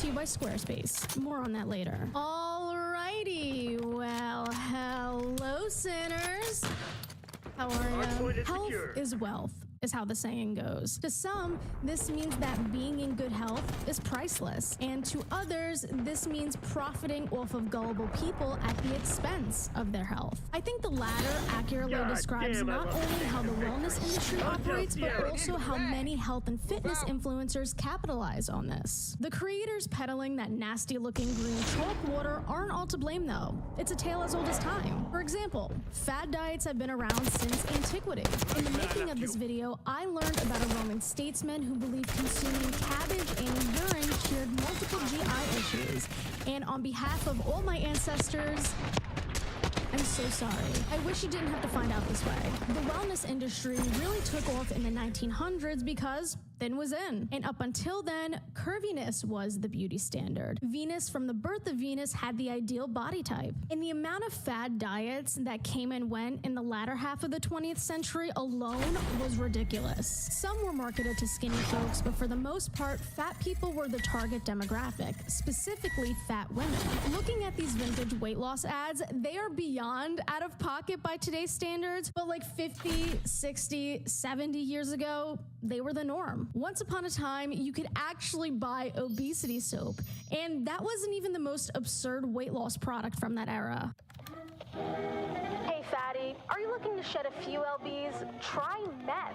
you by Squarespace. More on that later. Alrighty, well, hello sinners. How are you? Health is wealth, is how the saying goes. To some, this means that being in good health is priceless. And to others, this means profiting off of gullible people at the expense of their health. I think the latter accurately describes not only how the wellness industry operates, but also how many health and fitness influencers capitalize on this. The creators peddling that nasty looking green chalk water aren't all to blame though. It's a tale as old as time. For example, fad diets have been around since antiquity. In the making of this video, I learned about a Roman statesman who believed consuming cabbage and urine cured multiple GI issues. And on behalf of all my ancestors, I'm so sorry. I wish you didn't have to find out this way. The wellness industry really took off in the 1900s because thin was in. And up until then, curviness was the beauty standard. Venus, from the birth of Venus, had the ideal body type. And the amount of fad diets that came and went in the latter half of the 20th century alone was ridiculous. Some were marketed to skinny folks, but for the most part, fat people were the target demographic, specifically fat women. Looking at these vintage weight loss ads, they are beyond out of pocket by today's standards, but like 50, 60, 70 years ago, they were the norm. Once upon a time, you could actually buy obesity soap, and that wasn't even the most absurd weight loss product from that era. Hey fatty, are you looking to shed a few lbs? Try meth.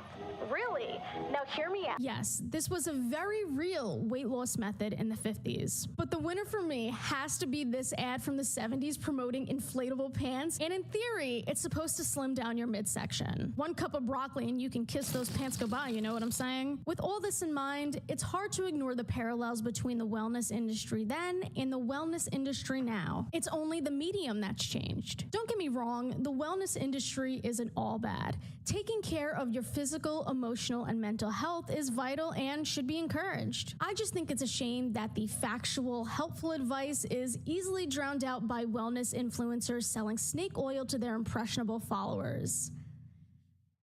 Really? Now hear me out. Yes, this was a very real weight loss method in the 50s. But the winner for me has to be this ad from the 70s promoting inflatable pants. And in theory, it's supposed to slim down your midsection. 1 cup of broccoli and you can kiss those pants goodbye, you know what I'm saying? With all this in mind, it's hard to ignore the parallels between the wellness industry then and the wellness industry now. It's only the medium that's changed. Don't get me wrong, the wellness industry isn't all bad. Taking care of your physical, emotional, and mental health is vital and should be encouraged. I just think it's a shame that the factual, helpful advice is easily drowned out by wellness influencers selling snake oil to their impressionable followers.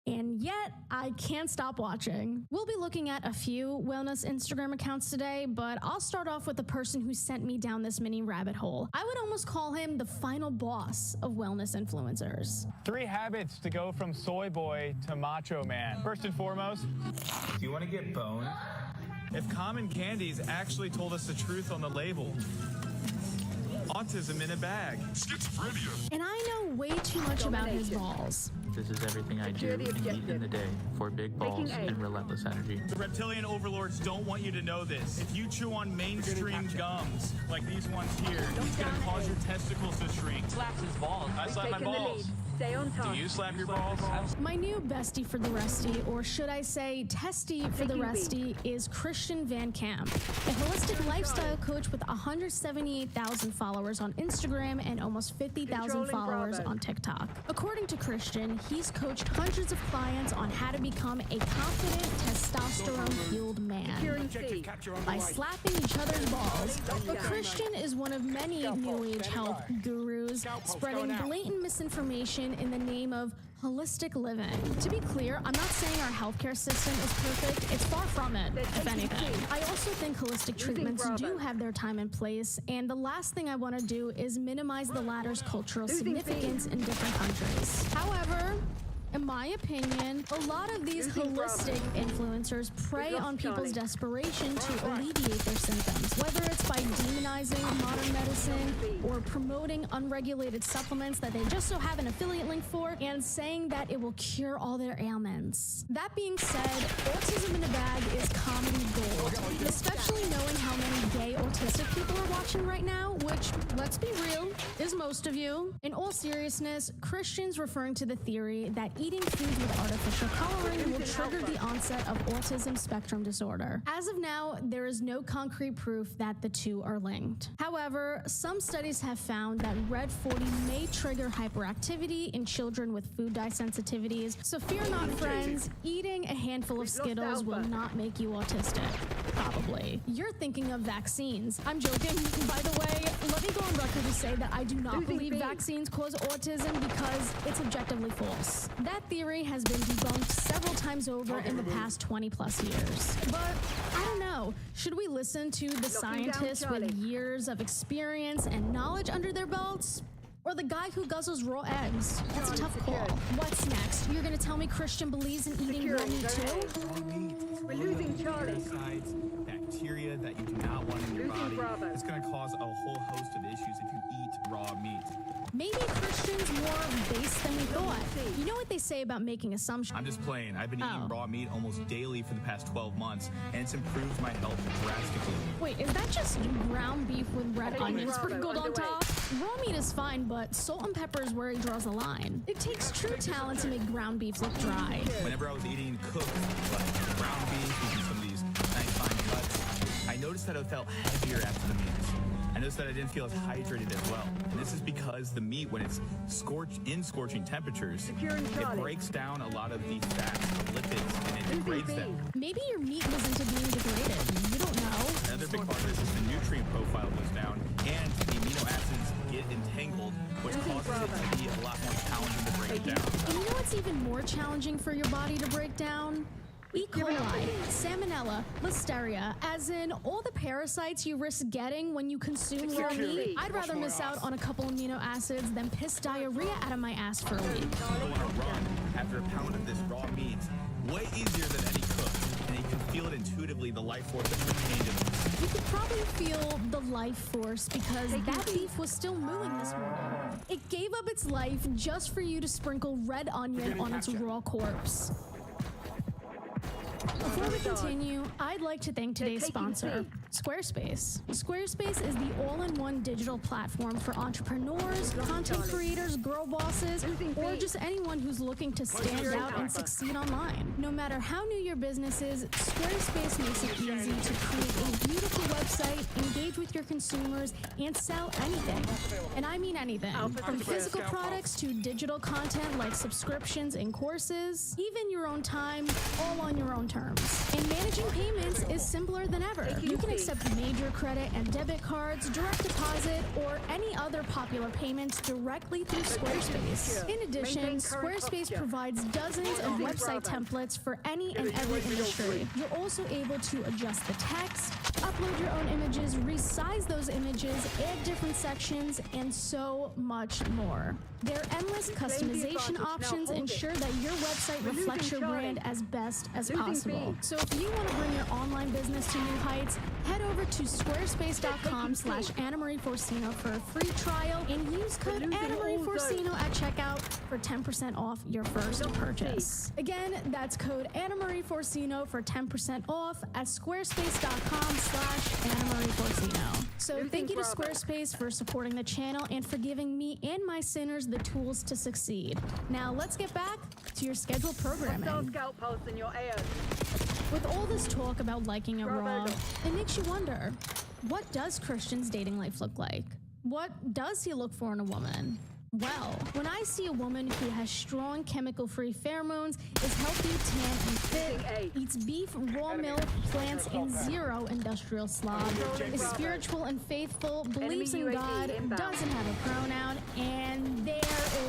And yet, I can't stop watching. We'll be looking at a few wellness Instagram accounts today, but I'll start off with the person who sent me down this mini rabbit hole. I would almost call him the final boss of wellness influencers. 3 habits to go from soy boy to macho man. First and foremost, do you want to get boned? If common candies actually told us the truth on the label. Autism in a bag. Schizophrenia. And I know way too much about his balls. This is everything I do and eat in the day for big balls and relentless energy. The reptilian overlords don't want you to know this. If you chew on mainstream gums, like these ones here, it's going to cause your testicles to shrink. Slaps his balls. I slap my balls. Stay on top. Do you slap your balls? My new bestie for the resty, or should I say testy for the resty, is Christian Van Camp, a holistic lifestyle coach with 178,000 followers on Instagram and almost 50,000 followers on TikTok. According to Christian, he's coached hundreds of clients on how to become a confident, testosterone-fueled man by slapping each other's balls. But Christian is one of many new age health gurus spreading blatant misinformation in the name of holistic living. To be clear, I'm not saying our healthcare system is perfect. It's far from it, if anything. I also think holistic treatments do have their time and place, and the last thing I want to do is minimize the latter's cultural significance in different countries. However, in my opinion, a lot of these holistic influencers prey on people's desperation to alleviate their symptoms, whether it's by demonizing modern medicine or promoting unregulated supplements that they just so have an affiliate link for and saying that it will cure all their ailments. That being said, autism in a bag is comedy gold, especially knowing how many gay autistic people are watching right now, which, let's be real, is most of you. In all seriousness, Christians referring to the theory that eating foods with artificial coloring will trigger the onset of autism spectrum disorder. As of now, there is no concrete proof that the two are linked. However, some studies have found that red 40 may trigger hyperactivity in children with food dye sensitivities. So fear not, friends, eating a handful of Skittles will not make you autistic. Probably. You're thinking of vaccines. I'm joking. By the way, let me go on record to say that I do not believe vaccines cause autism because it's objectively false. That theory has been debunked several times over in the past 20 plus years. But I don't know, should we listen to the scientists with years of experience and knowledge under their belts? Or the guy who guzzles raw eggs? That's a tough call. What's next? You're gonna tell me Christian believes in eating raw meat too? We're losing Charlie. Parasites, bacteria that you do not want in your body. It's going to cause a whole host of issues if you eat raw meat. Maybe Christian's more base than we thought. You know what they say about making assumptions? I'm just playing. I've been eating raw meat almost daily for the past 12 months, and it's improved my health drastically. Wait, is that just ground beef with red onions sprinkled on top? Raw meat is fine, but salt and pepper is where he draws the line. It takes true talent to make ground beef look dry. Whenever I was eating cooked, like ground beef, using some of these nice fine cuts, I noticed that I felt heavier after the meat. I noticed that I didn't feel as hydrated as well. And this is because the meat, when it's in scorching temperatures, it breaks down a lot of the fats, the lipids, and it degrades them. Maybe your meat was into being degraded. You don't know. Another big part of this is the nutrient profile goes down, and the amino acids get entangled, which causes it to be a lot more challenging to break down. And you know what's even more challenging for your body to break down? E. coli, salmonella, listeria, as in all the parasites you risk getting when you consume raw meat. I'd rather miss out on a couple amino acids than piss diarrhea out of my ass for a week. Go on a run after a pound of this raw meat, way easier than any cook, and you can feel it intuitively, the life force that's contained in it. You could probably feel the life force because that beef was still mooing this morning. It gave up its life just for you to sprinkle red onion on its raw corpse. Before we continue, I'd like to thank today's sponsor, Squarespace. Squarespace is the all-in-one digital platform for entrepreneurs, content creators, girl bosses, or just anyone who's looking to stand out and succeed online. No matter how new your business is, Squarespace makes it easy to create a beautiful website, engage with your consumers, and sell anything. And I mean anything. From physical products to digital content like subscriptions and courses, even your own time, all on your own terms. And managing payments is simpler than ever. You can accept major credit and debit cards, direct deposit, or any other popular payments directly through Squarespace. In addition, Squarespace provides dozens of website templates for any and every industry. You're also able to adjust the text, upload your own images, resize those images, add different sections, and so much more. Their endless customization options ensure that your website reflects your brand as best as possible. So if you want to bring your online business to new heights, head over to squarespace.com/AnnaMarieForcino for a free trial and use code AnnaMarieForcino at checkout for 10% off your first purchase. Again, that's code AnnaMarieForcino for 10% off at squarespace.com/AnnaMarieForcino. So thank you to Squarespace for supporting the channel and for giving me and my sinners the tools to succeed. Now let's get back to your scheduled programming. With all this talk about liking it raw, it makes you wonder, what does Christian's dating life look like? What does he look for in a woman? Well, when I see a woman who has strong chemical-free pheromones, is healthy, tan, and fit, eats beef, raw milk, plants, and zero industrial slob, is spiritual and faithful, believes in God, doesn't have a pronoun, and there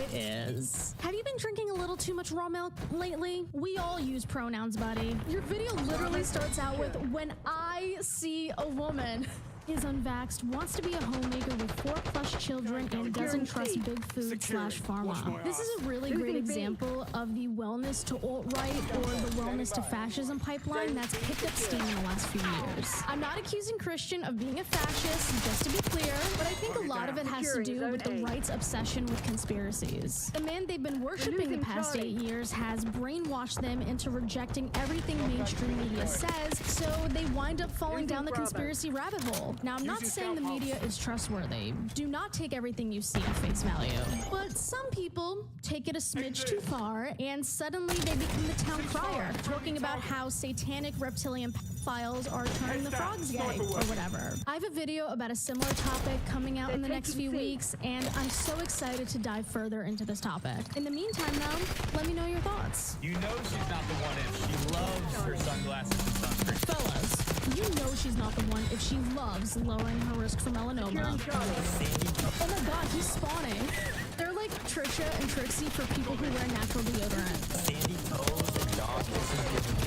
it is. Have you been drinking a little too much raw milk lately? We all use pronouns, buddy. Your video literally starts out with, "When I see a woman." Is unvaxxed, wants to be a homemaker with 4+ children, and doesn't trust big food/pharma. This is a really great example of the wellness to alt-right or the wellness to fascism pipeline that's picked up steam in the last few years. I'm not accusing Christian of being a fascist, just to be clear, but I think a lot of it has to do with the right's obsession with conspiracies. The man they've been worshiping the past 8 years has brainwashed them into rejecting everything mainstream media says, so they wind up falling down the conspiracy rabbit hole. Now, I'm not saying the media is trustworthy. Do not take everything you see at face value. But some people take it a smidge too far, and suddenly they become the town crier, talking about how satanic reptilian pedophiles are turning the frogs gay, or whatever. I have a video about a similar topic coming out in the next few weeks, and I'm so excited to dive further into this topic. In the meantime, though, let me know your thoughts. You know she's not the one if she loves her sunglasses and sunscreen. Fellas, You know she's not the one if she loves lowering her risk for melanoma. Oh my god, he's spawning. They're like Trisha and Trixie for people who wear natural deodorant. Sandy toes and dog kisses.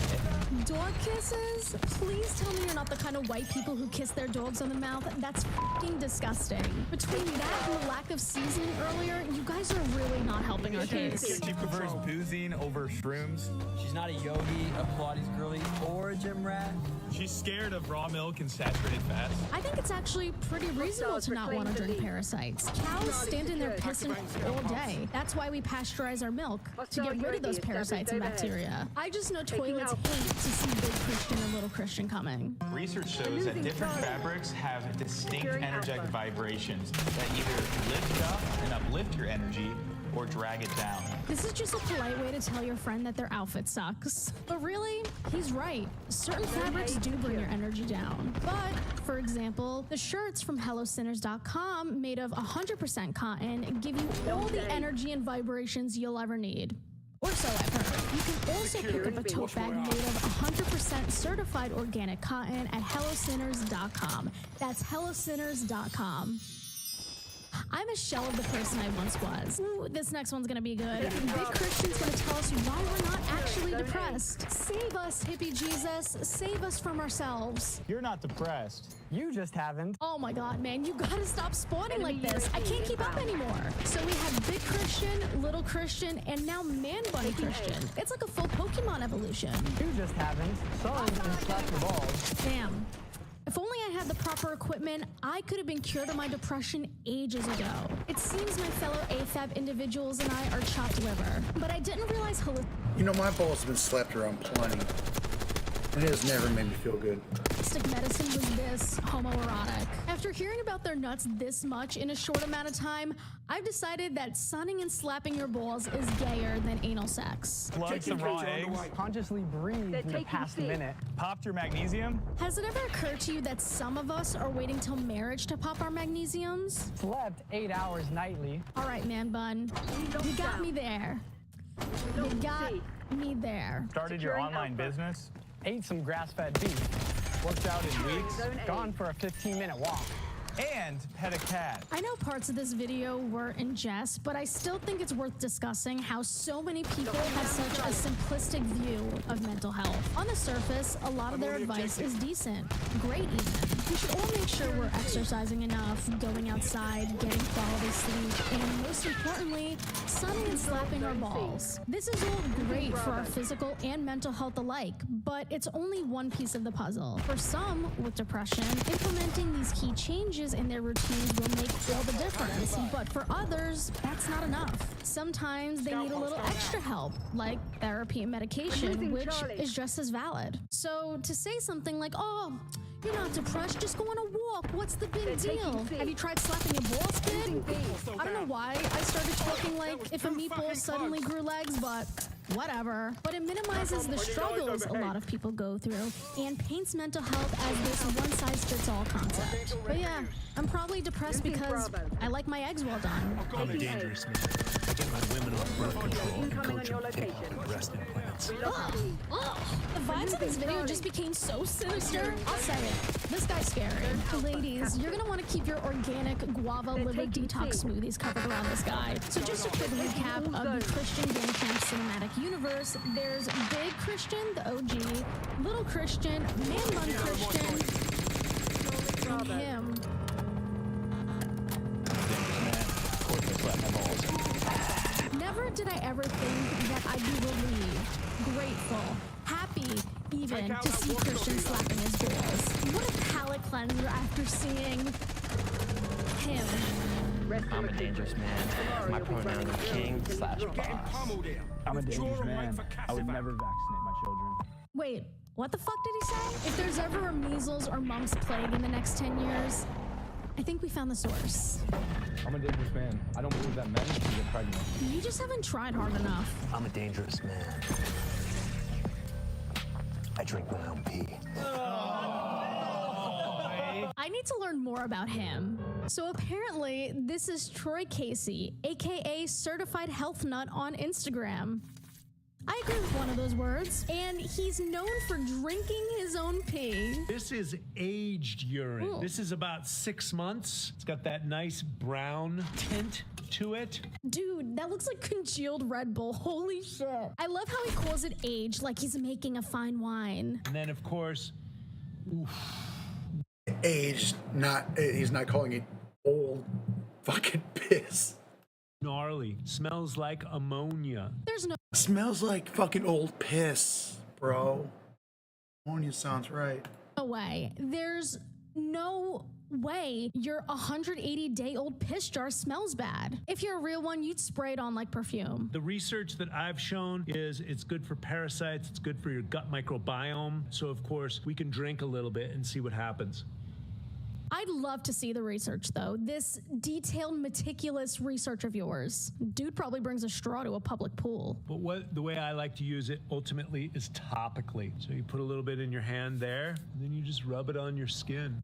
Dog kisses? Please tell me you're not the kind of white people who kiss their dogs on the mouth. That's fucking disgusting. Between that and the lack of seasoning earlier, you guys are really not helping our case. She prefers boozing over shrooms. She's not a yogi, a Pilates girly, or a gym rat. She's scared of raw milk and saturated fats. I think it's actually pretty reasonable to not want to drink parasites. Cows stand in there pissing all day. That's why we pasteurize our milk, to get rid of those parasites and bacteria. I just know toilets hate to see Big Christian and Little Christian coming. Research shows that different fabrics have distinct energetic vibrations that either lift up and uplift your energy or drag it down. This is just a polite way to tell your friend that their outfit sucks. But really, he's right. Certain fabrics do bring your energy down. But, for example, the shirts from HelloSinners.com made of 100% cotton give you all the energy and vibrations you'll ever need. Or so I've heard. You can also pick up a tote bag made of 100% certified organic cotton at HelloSinners.com. That's HelloSinners.com. I'm a shell of the person I once was. Ooh, this next one's gonna be good. Big Christian's gonna tell us why we're not actually depressed. Save us, hippie Jesus. Save us from ourselves. You're not depressed. You just haven't. Oh my god, man, you gotta stop spawning like this. I can't keep up anymore. So we have Big Christian, Little Christian, and now Man Bunny Christian. It's like a full Pokemon evolution. You just haven't. Sorry, and slap your balls. Damn. If only I had the proper equipment, I could have been cured of my depression ages ago. It seems my fellow AFAB individuals and I are chopped liver, but I didn't realize You know, my balls have been slapped around plenty, and it has never made me feel good. holistic medicine was this homoerotic. After hearing about their nuts this much in a short amount of time, I've decided that sunning and slapping your balls is gayer than anal sex. Plugged some raw eggs. Consciously breathe for the past minute. Popped your magnesium. Has it ever occurred to you that some of us are waiting till marriage to pop our magnesiums? Slept 8 hours nightly. All right, man bun. You got me there. You got me there. Started your online business. Ate some grass-fed beef. Worked out in weeks. Gone for a 15-minute walk. And pet a cat. I know parts of this video were in jest, but I still think it's worth discussing how so many people have such a simplistic view of mental health. On the surface, a lot of their advice is decent, great even. We should all make sure we're exercising enough, going outside, getting quality sleep, and most importantly, sunning and slapping our balls. This is all great for our physical and mental health alike, but it's only one piece of the puzzle. For some with depression, implementing these key changes in their routines will make all the difference, but for others, that's not enough. Sometimes they need a little extra help, like therapy and medication, which is just as valid. So to say something like, oh, you're not depressed, just go on a walk. What's the big deal? Have you tried slapping your balls, kid? I don't know why I started talking like if a meatball suddenly grew legs, but whatever. But it minimizes the struggles a lot of people go through and paints mental health as this one-size-fits-all concept. But yeah, I'm probably depressed because I like my eggs well done. I'm a dangerous man. I get my women on birth control and coach them for breast implants. Ugh. The vibes of this video just became so sinister. I'll say it. This guy's scary. Ladies, you're gonna want to keep your organic guava liver detox smoothies covered around this guy. So just a quick recap of the Christian Bandcamp cinematic universe. There's Big Christian, the OG, Little Christian, Man Bun Christian, and him. Never did I ever think that I'd be relieved, grateful, happy, even to see Christian slapping his balls. What a palate cleanser after seeing him. I'm a dangerous man. My pronoun is king/boss. I'm a dangerous man. I would never vaccinate my children. Wait, what the fuck did he say? If there's ever a measles or mumps plague in the next 10 years, I think we found the source. I'm a dangerous man. I don't believe that men can get pregnant. You just haven't tried hard enough. I'm a dangerous man. I drink my own pee. I need to learn more about him. So apparently, this is Troy Casey, aka Certified Health Nut on Instagram. I agree with one of those words. And he's known for drinking his own pee. This is aged urine. Ooh. This is about 6 months. It's got that nice brown tint to it. Dude, that looks like congealed Red Bull. Holy shit. I love how he calls it aged, like he's making a fine wine. And then, of course, Aged, he's not calling it old fucking piss. gnarly. Smells like ammonia. There's no Smells like fucking old piss, bro. Ammonia sounds right. way. There's no way your 180-day-old piss jar smells bad. If you're a real one, you'd spray it on like perfume. The research that I've shown is it's good for parasites, it's good for your gut microbiome. So, of course, we can drink a little bit and see what happens. I'd love to see the research, though. This detailed, meticulous research of yours. Dude probably brings a straw to a public pool. But the way I like to use it ultimately is topically. So you put a little bit in your hand there, and then you just rub it on your skin.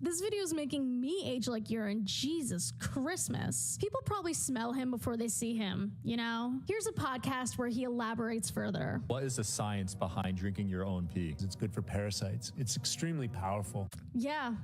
This video is making me age like urine. Jesus Christmas. People probably smell him before they see him, you know? Here's a podcast where he elaborates further. What is the science behind drinking your own pee? It's good for parasites. It's extremely powerful. Yeah.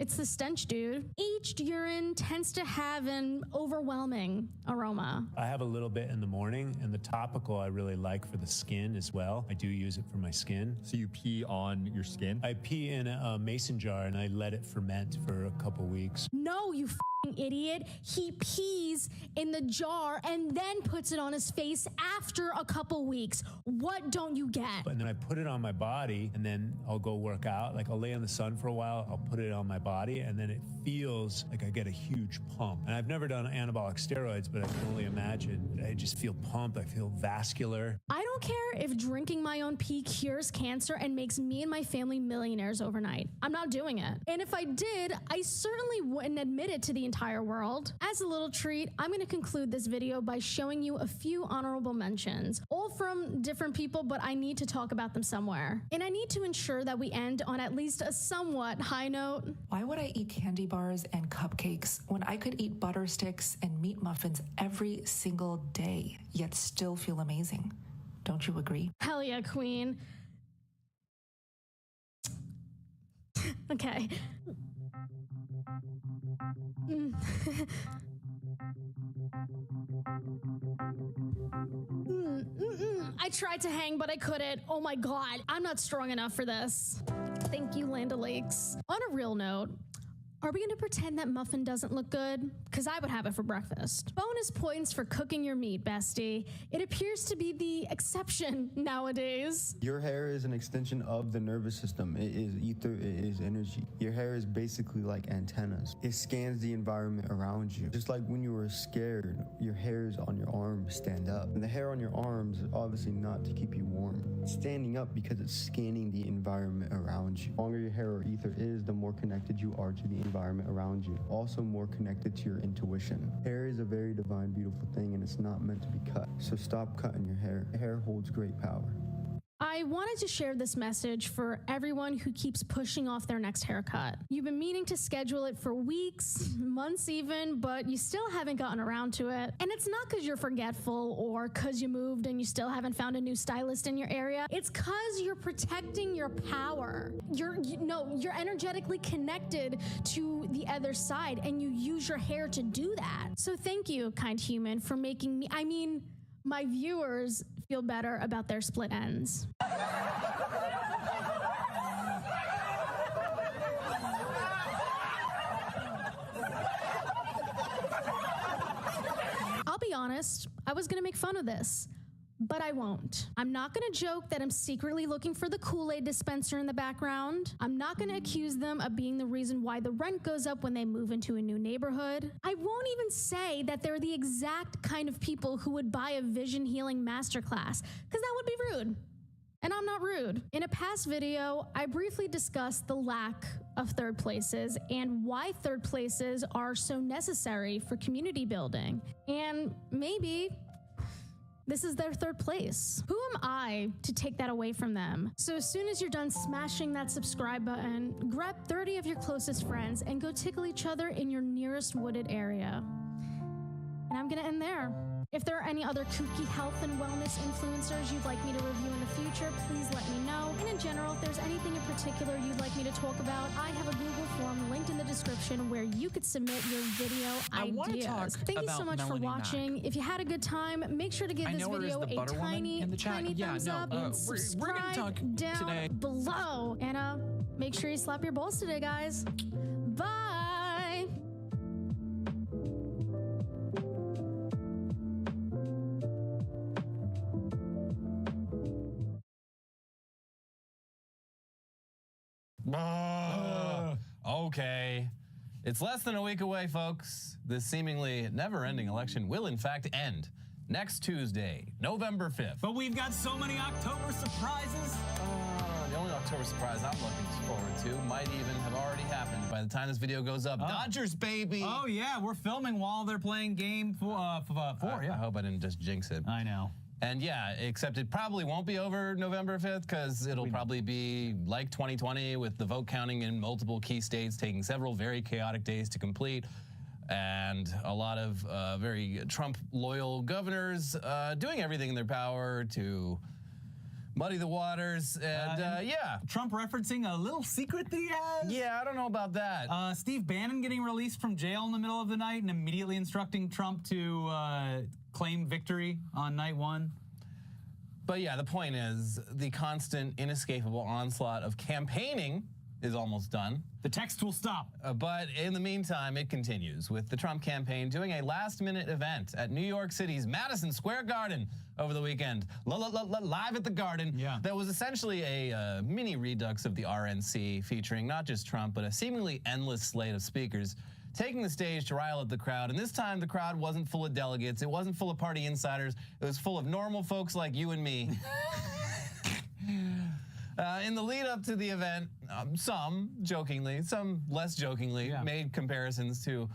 It's the stench, dude. Aged urine tends to have an overwhelming aroma. I have a little bit in the morning, and the topical I really like for the skin as well. I do use it for my skin. So you pee on your skin? I pee in a mason jar, and I let it ferment for a couple weeks. No, you f***ing idiot. He pees in the jar and then puts it on his face after a couple weeks. What don't you get? And then I put it on my body, and then I'll go work out. Like, I'll lay in the sun for a while, I'll put it on my body, and then it feels like I get a huge pump. And I've never done anabolic steroids, but I can only imagine. I just feel pumped. I feel vascular. I don't care if drinking my own pee cures cancer and makes me and my family millionaires overnight. I'm not doing it. And if I did, I certainly wouldn't admit it to the entire world. As a little treat, I'm going to conclude this video by showing you a few honorable mentions, all from different people, but I need to talk about them somewhere. And I need to ensure that we end on at least a somewhat high note. Why would I eat candy bars and cupcakes when I could eat butter sticks and meat muffins every single day, yet still feel amazing? Don't you agree? Hell yeah, queen. Okay. I tried to hang, but I couldn't. Oh my God, I'm not strong enough for this. Thank you, Land O'Lakes. On a real note, are we gonna pretend that muffin doesn't look good? Because I would have it for breakfast. Bonus points for cooking your meat, bestie. It appears to be the exception nowadays. Your hair is an extension of the nervous system. It is ether, it is energy. Your hair is basically like antennas. It scans the environment around you. Just like when you were scared, your hairs on your arms stand up. And the hair on your arms is obviously not to keep you warm. It's standing up because it's scanning the environment around you. The longer your hair or ether is, the more connected you are to the environment around you. Also more connected to your intuition. Hair is a very divine, beautiful thing, and it's not meant to be cut. So stop cutting your hair. Hair holds great power. I wanted to share this message for everyone who keeps pushing off their next haircut. You've been meaning to schedule it for weeks, months even, but you still haven't gotten around to it. And it's not because you're forgetful or because you moved and you still haven't found a new stylist in your area. It's because you're protecting your power. You're energetically connected to the other side, and you use your hair to do that. So thank you, kind human, for making me, my viewers, feel better about their split ends. I'll be honest, I was gonna make fun of this, but I won't. I'm not gonna joke that I'm secretly looking for the Kool-Aid dispenser in the background. I'm not gonna accuse them of being the reason why the rent goes up when they move into a new neighborhood. I won't even say that they're the exact kind of people who would buy a vision healing masterclass, because that would be rude. And I'm not rude. In a past video, I briefly discussed the lack of third places and why third places are so necessary for community building. And maybe this is their third place. Who am I to take that away from them? So as soon as you're done smashing that subscribe button, grab 30 of your closest friends and go tickle each other in your nearest wooded area. And I'm gonna end there. If there are any other kooky health and wellness influencers you'd like me to review in the future, please let me know. And in general, if there's anything in particular you'd like me to talk about, I have a Google form linked in the description where you could submit your video ideas. Thank you so much for watching. If you had a good time, make sure to give this video a tiny thumbs up and subscribe down below. And make sure you slap your balls today, guys. Bye. Okay. It's less than a week away, folks. This seemingly never-ending election will, in fact, end next Tuesday, November 5th. But we've got so many October surprises. The only October surprise I'm looking forward to might even have already happened by the time this video goes up. Dodgers, baby! Oh, yeah, we're filming while they're playing game four. I hope I didn't just jinx it. I know. And yeah, except it probably won't be over November 5th because it'll probably be like 2020 with the vote counting in multiple key states taking several very chaotic days to complete. And a lot of very Trump-loyal governors doing everything in their power to muddy the waters. And yeah. Trump referencing a little secret that he has. Yeah, I don't know about that. Steve Bannon getting released from jail in the middle of the night and immediately instructing Trump to claim victory on night one. But yeah, the point is the constant, inescapable onslaught of campaigning is almost done. The text will stop. But in the meantime, it continues with the Trump campaign doing a last-minute event at New York City's Madison Square Garden over the weekend. Live at the Garden. Yeah. That was essentially a mini redux of the RNC featuring not just Trump, but a seemingly endless slate of speakers taking the stage to rile up the crowd. And this time, the crowd wasn't full of delegates. It wasn't full of party insiders. It was full of normal folks like you and me. In the lead up to the event, some jokingly, some less jokingly, made comparisons to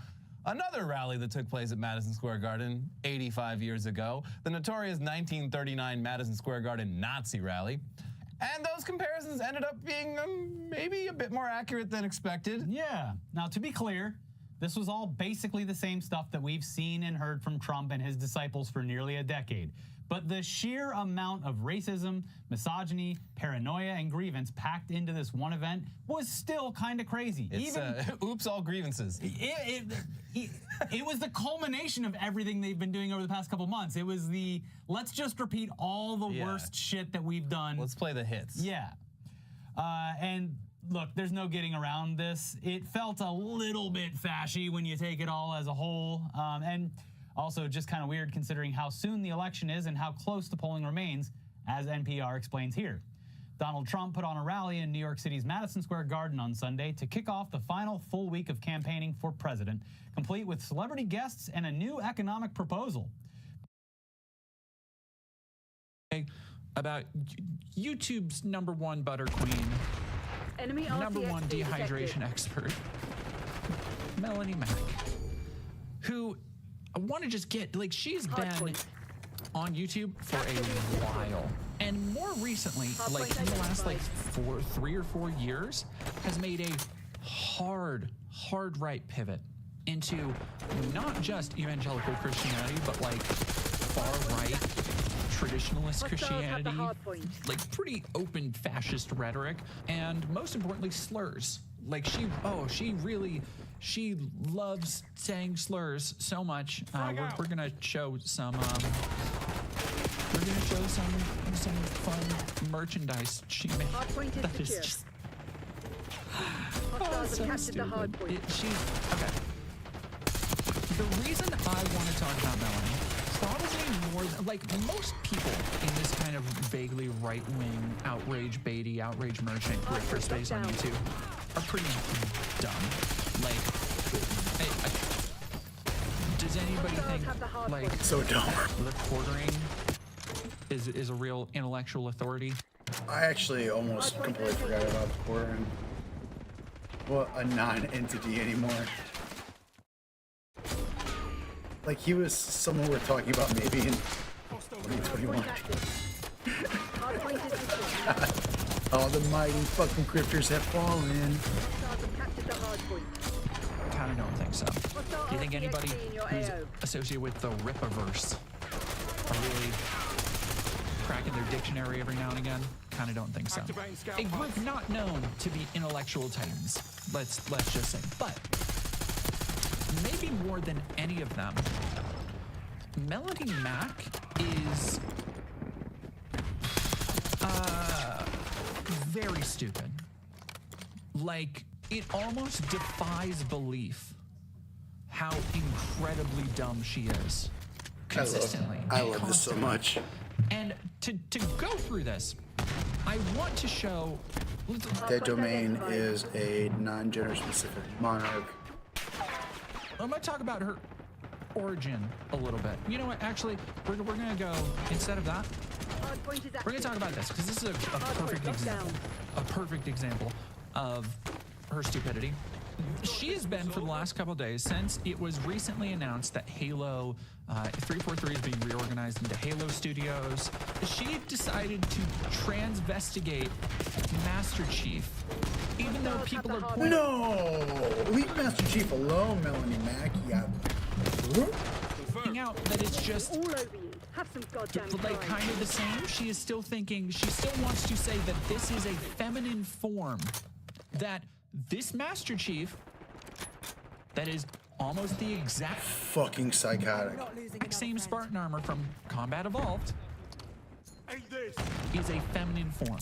another rally that took place at Madison Square Garden 85 years ago, the notorious 1939 Madison Square Garden Nazi rally. And those comparisons ended up being maybe a bit more accurate than expected. Yeah. Now, to be clear, this was all basically the same stuff that we've seen and heard from Trump and his disciples for nearly a decade. But the sheer amount of racism, misogyny, paranoia, and grievance packed into this one event was still kind of crazy. It's, oops, all grievances. It was the culmination of everything they've been doing over the past couple months. It was the, let's just repeat all the worst shit that we've done. Let's play the hits. Yeah. And look, there's no getting around this. It felt a little bit fashy when you take it all as a whole. And also just kind of weird considering how soon the election is and how close the polling remains, as NPR explains here. Donald Trump put on a rally in New York City's Madison Square Garden on Sunday to kick off the final full week of campaigning for president, complete with celebrity guests and a new economic proposal. About YouTube's #1 butter queen, #1 dehydration expert, Melanie Mack, who I want to just get, like, she's been on YouTube for a while. And more recently, like in the last like 3 or 4 years, has made a hard right pivot into not just evangelical Christianity, but like far right traditionalist Christianity, like pretty open fascist rhetoric, and most importantly, slurs. Like she loves saying slurs so much. We're gonna show some some fun merchandise she made. That is just so stupid. Okay. The reason I want to talk about Melanie probably more than, like, most people in this kind of vaguely right-wing outrage baity, outrage merchant grifter space on YouTube are pretty dumb. Like, does anybody think, like, so dumb, the quartering is a real intellectual authority? I actually almost completely forgot about the quartering. Well, a non-entity anymore. Like, he was someone we're talking about maybe in 2021. All the mighty fucking grifters have fallen. Kinda don't think so. Do you think anybody who's associated with the Rippaverse are really cracking their dictionary every now and again? Kind of don't think so. A group not known to be intellectual titans, let's just say. But maybe more than any of them, Melody Mack is very stupid. Like, it almost defies belief how incredibly dumb she is consistently. I love this so much. And to go through this, I want to show... That domain is a non-gender specific monarch. I'm going to talk about her origin a little bit. You know what? Actually, we're going to go, instead of that, we're going to talk about this, because this is a perfect example. A perfect example of her stupidity. She has been, for the last couple of days, since it was recently announced that Halo 343 is being reorganized into Halo Studios, she decided to transvestigate Master Chief, even though people are pointing... No! Leave Master Chief alone, Melanie Mack. Yeah. out that it's just like kind of the same. She is still thinking, she still wants to say that this is a feminine form, that this Master Chief that is almost the exact fucking psychotic same Spartan armor from Combat Evolved is a feminine form.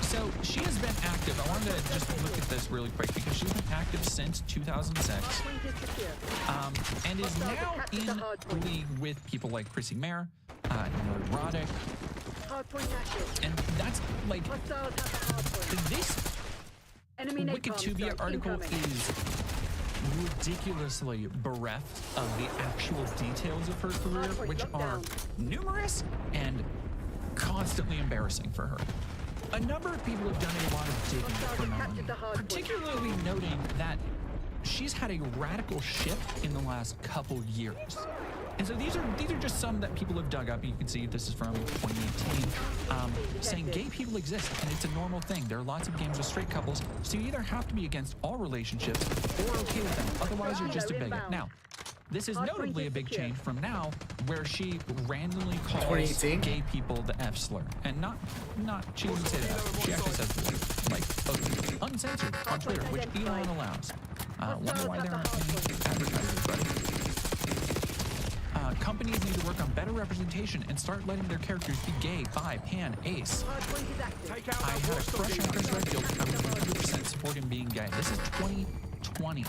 So she has been active. I wanted to just look at this really quick because she's been active since 2006 and is now in league with people like Chrissy Mayer, Neurotic, and that's like this Wikitubia article is ridiculously bereft of the actual details of her career, which are numerous and constantly embarrassing for her. A number of people have done a lot of digging for Melanie, particularly noting that she's had a radical shift in the last couple years. And so these are just some that people have dug up. You can see this is from 2018, saying gay people exist and it's a normal thing. There are lots of games with straight couples, so you either have to be against all relationships or okay with them. Otherwise, you're just a bigot. Now, this is notably a big change from now, where she randomly calls gay people the F slur, and not she doesn't say that. She actually says the word, like uncensored on Twitter, which Elon allows. Wonder why there aren't any advertisers, buddy. Companies need to work on better representation and start letting their characters be gay, bi, pan, ace. I had a crush on Chris Redfield. I would 100% support him being gay. This is 2020.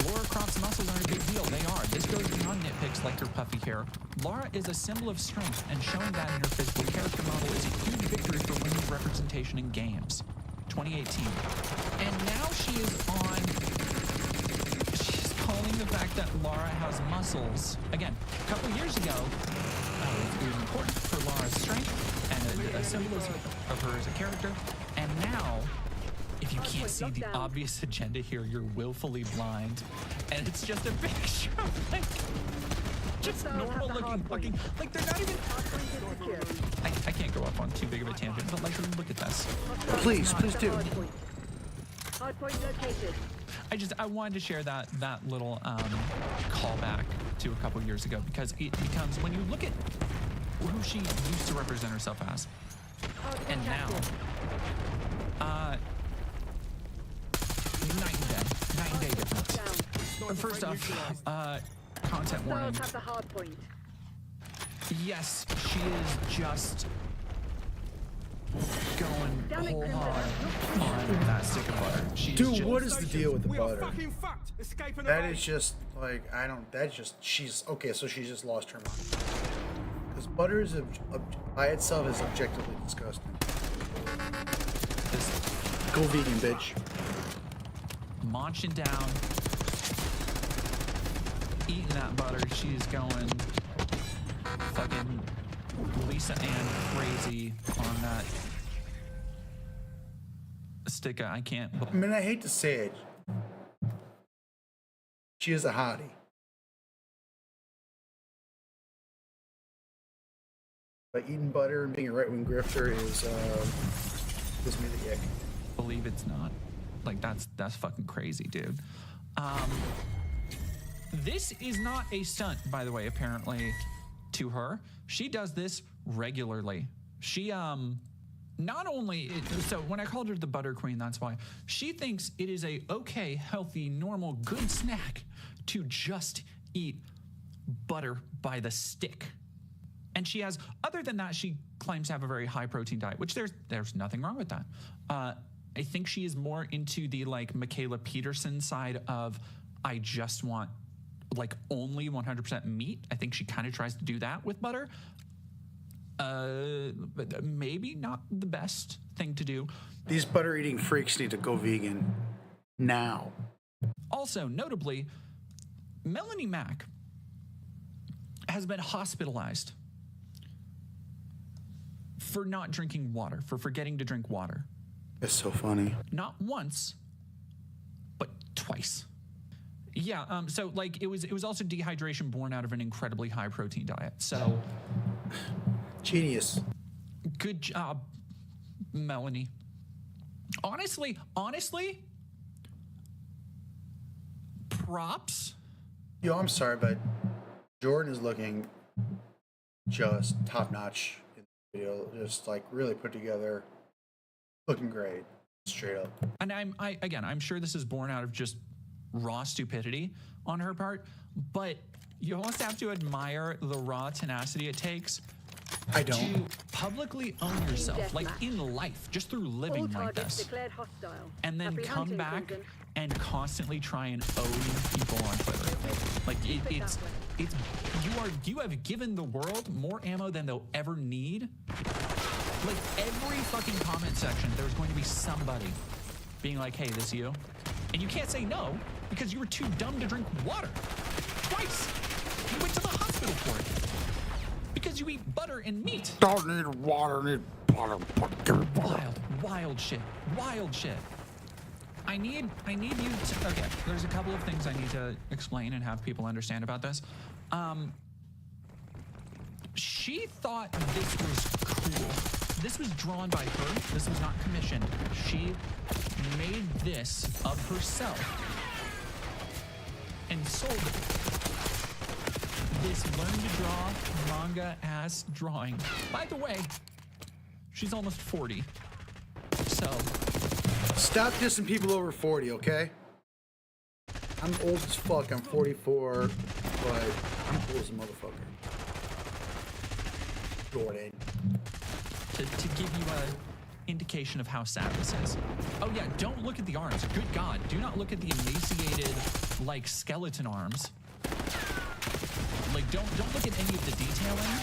Laura Croft's muscles aren't a big deal. They are. This goes beyond nitpicks like her puffy hair. Laura is a symbol of strength, and showing that in her physical character model is a huge victory for women's representation in games. 2018. And now she is calling the fact that Laura has muscles. Again, a couple years ago, it was important for Laura's strength and a symbolism of her as a character. And now, if you can't see the obvious agenda here, you're willfully blind. And it's just a picture of like, just normal looking, like they're not even, I can't go off on too big of a tangent, but like, look at this. Please do. Hardpoint located. I wanted to share that little callback to a couple years ago, because it becomes, when you look at who she used to represent herself as, and now, night and day difference. First off, content warning. Yes, she is just going whole hog on that stick of butter. Dude, what is the deal with the butter? That is just like, she's okay, so she just lost her mind. Because butter is by itself is objectively disgusting. Go vegan, bitch. Munching down, eating that butter. She's going fucking Lisa Ann crazy on that stick. I can't. I mean, I hate to say it. She is a hottie. But eating butter and being a right-wing grifter is gives me the ick. Believe it's not. Like that's fucking crazy, dude. This is not a stunt, by the way, apparently, to her. She does this regularly. She, not only, so when I called her the butter queen, that's why. She thinks it is a okay, healthy, normal, good snack to just eat butter by the stick. And she has, other than that, she claims to have a very high protein diet, which there's nothing wrong with that. I think she is more into the like Michaela Peterson side of, I just want like only 100% meat. I think she kind of tries to do that with butter. But maybe not the best thing to do. These butter eating freaks need to go vegan now. Also, notably, Melanie Mack has been hospitalized for not drinking water, for forgetting to drink water. It's so funny. Not once, but twice. Yeah, so like it was also dehydration born out of an incredibly high protein diet. So genius. Good job, Melanie. Honestly, props. Yo, I'm sorry, but Jordan is looking just top notch in the video. Just like really put together. Looking great. Straight up. And I'm sure this is born out of just raw stupidity on her part, but you almost have to admire the raw tenacity it takes to publicly own yourself, like in life, just through living like this, and then come back and constantly try and own people on Twitter. Like you have given the world more ammo than they'll ever need. Like every fucking comment section, there's going to be somebody being like, hey, this you? And you can't say no because you were too dumb to drink water. Twice. You went to the hospital for it. Because you eat butter and meat. Don't need water, need butter. Wild shit. Wild shit. I need you to, okay, there's a couple of things I need to explain and have people understand about this. She thought this was cool. This was drawn by her. This was not commissioned. She made this of herself and sold it. This learn to draw manga ass drawing. By the way, she's almost 40. So stop dissing people over 40, okay? I'm old as fuck. I'm 44, but I'm cool as a motherfucker. Jordan. To give you an indication of how sad this is. Oh yeah, don't look at the arms. Good God, do not look at the emaciated, like, skeleton arms. Like, don't look at any of the detailing.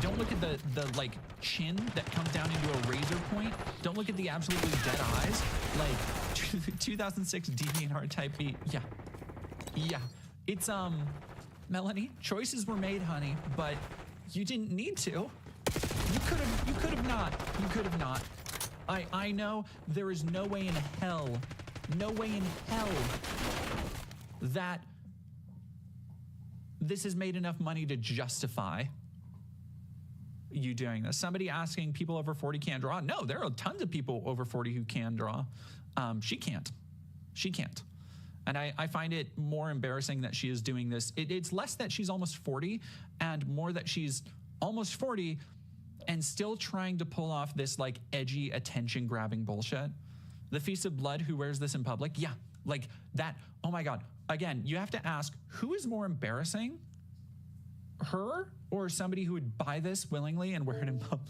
Don't look at the like chin that comes down into a razor point. Don't look at the absolutely dead eyes. Like 2006 DeviantArt type beat. Yeah. It's Melanie, choices were made, honey, but you didn't need to. You could have not. I know there is no way in hell that this has made enough money to justify you doing this. Somebody asking people over 40 can't draw. No, there are tons of people over 40 who can draw. She can't. And I find it more embarrassing that she is doing this. It's less that she's almost 40 and more that she's almost 40 and still trying to pull off this like edgy attention grabbing bullshit. The Feast of Blood who wears this in public. Yeah, like that. Oh my God. Again, you have to ask, who is more embarrassing? Her or somebody who would buy this willingly and wear it in public?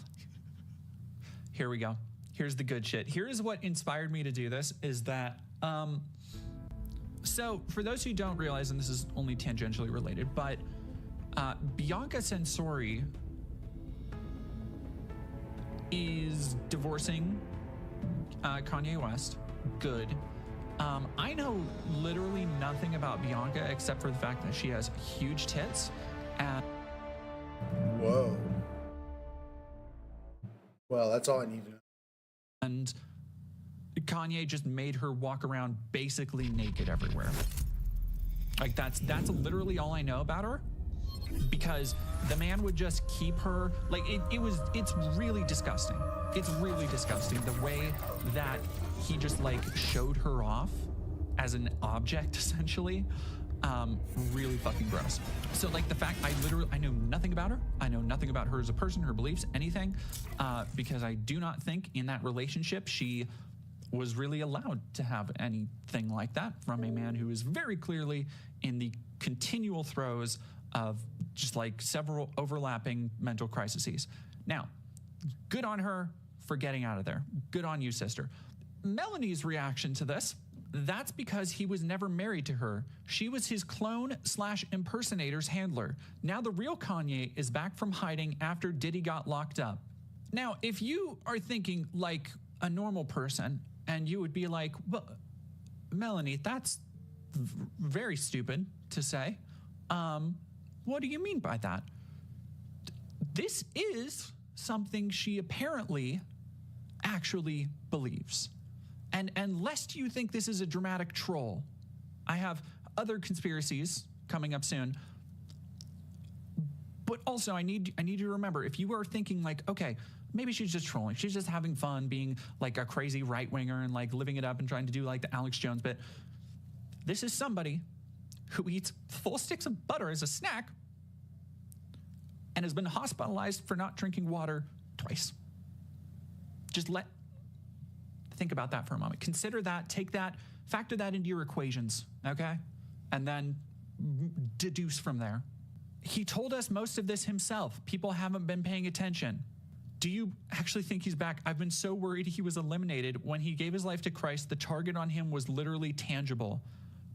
Here we go. Here's the good shit. Here's what inspired me to do this is that, so for those who don't realize, and this is only tangentially related, but Bianca Censori is divorcing Kanye West. Good. I know literally nothing about Bianca except for the fact that she has huge tits. And whoa. Well, that's all I need to know. And Kanye just made her walk around basically naked everywhere. Like that's literally all I know about her. Because the man would just keep her like it's really disgusting. It's really disgusting the way that he just like showed her off as an object essentially. Really fucking gross. So like the fact I know nothing about her. I know nothing about her as a person, her beliefs, anything, because I do not think in that relationship she was really allowed to have anything like that from a man who is very clearly in the continual throes of just like several overlapping mental crises. Now, good on her for getting out of there. Good on you, sister. Melanie's reaction to this, that's because he was never married to her. She was his clone/impersonator's handler. Now the real Kanye is back from hiding after Diddy got locked up. Now, if you are thinking like a normal person and you would be like, well, Melanie, that's very stupid to say. What do you mean by that? This is something she apparently actually believes. And lest you think this is a dramatic troll, I have other conspiracies coming up soon. But also I need you to remember, if you are thinking like, okay, maybe she's just trolling. She's just having fun being like a crazy right-winger and like living it up and trying to do like the Alex Jones bit. This is somebody who eats full sticks of butter as a snack and has been hospitalized for not drinking water twice. Think about that for a moment. Consider that, take that, factor that into your equations, okay? And then deduce from there. He told us most of this himself. People haven't been paying attention. Do you actually think he's back? I've been so worried he was eliminated. When he gave his life to Christ, the target on him was literally tangible.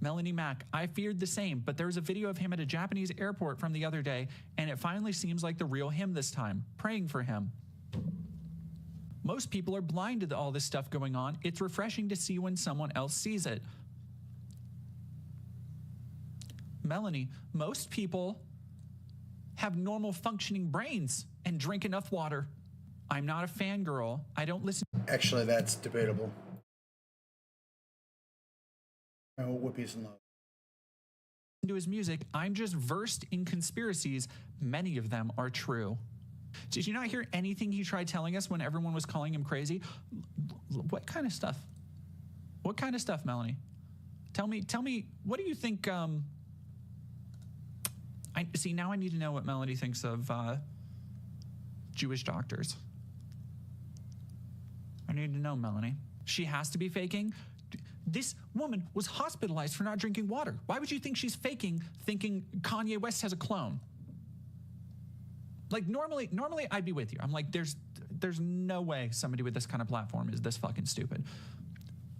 Melanie Mack, I feared the same, but there was a video of him at a Japanese airport from the other day, and it finally seems like the real him this time. Praying for him. Most people are blind to all this stuff going on. It's refreshing to see when someone else sees it. Melanie, most people have normal functioning brains and drink enough water. I'm not a fangirl. I don't listen. Actually, that's debatable. Oh, Whoopi's in love. To his music, I'm just versed in conspiracies. Many of them are true. Did you not hear anything he tried telling us when everyone was calling him crazy? What kind of stuff? What kind of stuff, Melanie? Tell me, what do you think? Now I need to know what Melanie thinks of Jewish doctors. I need to know, Melanie. She has to be faking. This woman was hospitalized for not drinking water. Why would you think she's faking, thinking Kanye West has a clone? Like normally I'd be with you. I'm like, there's no way somebody with this kind of platform is this fucking stupid.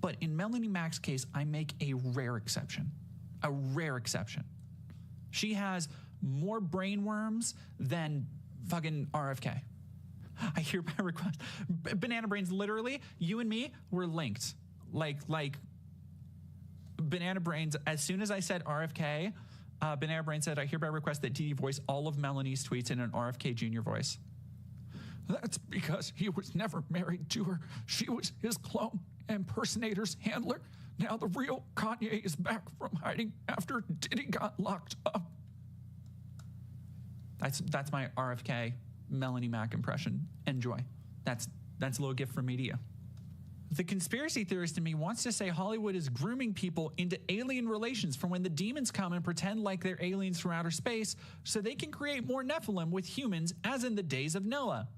But in Melanie Mack's case, I make a rare exception. A rare exception. She has more brain worms than fucking RFK. I hereby request. Banana Brains, literally, you and me were linked. Like Banana Brains, as soon as I said RFK, Banana Brain said, I hereby request that DD voice all of Melanie's tweets in an RFK Jr. voice. That's because he was never married to her. She was his clone impersonator's handler. Now the real Kanye is back from hiding after Diddy got locked up. That's my RFK Melanie Mack impression. Enjoy. That's a little gift from me to you. The conspiracy theorist in me wants to say Hollywood is grooming people into alien relations for when the demons come and pretend like they're aliens from outer space so they can create more Nephilim with humans as in the days of Noah.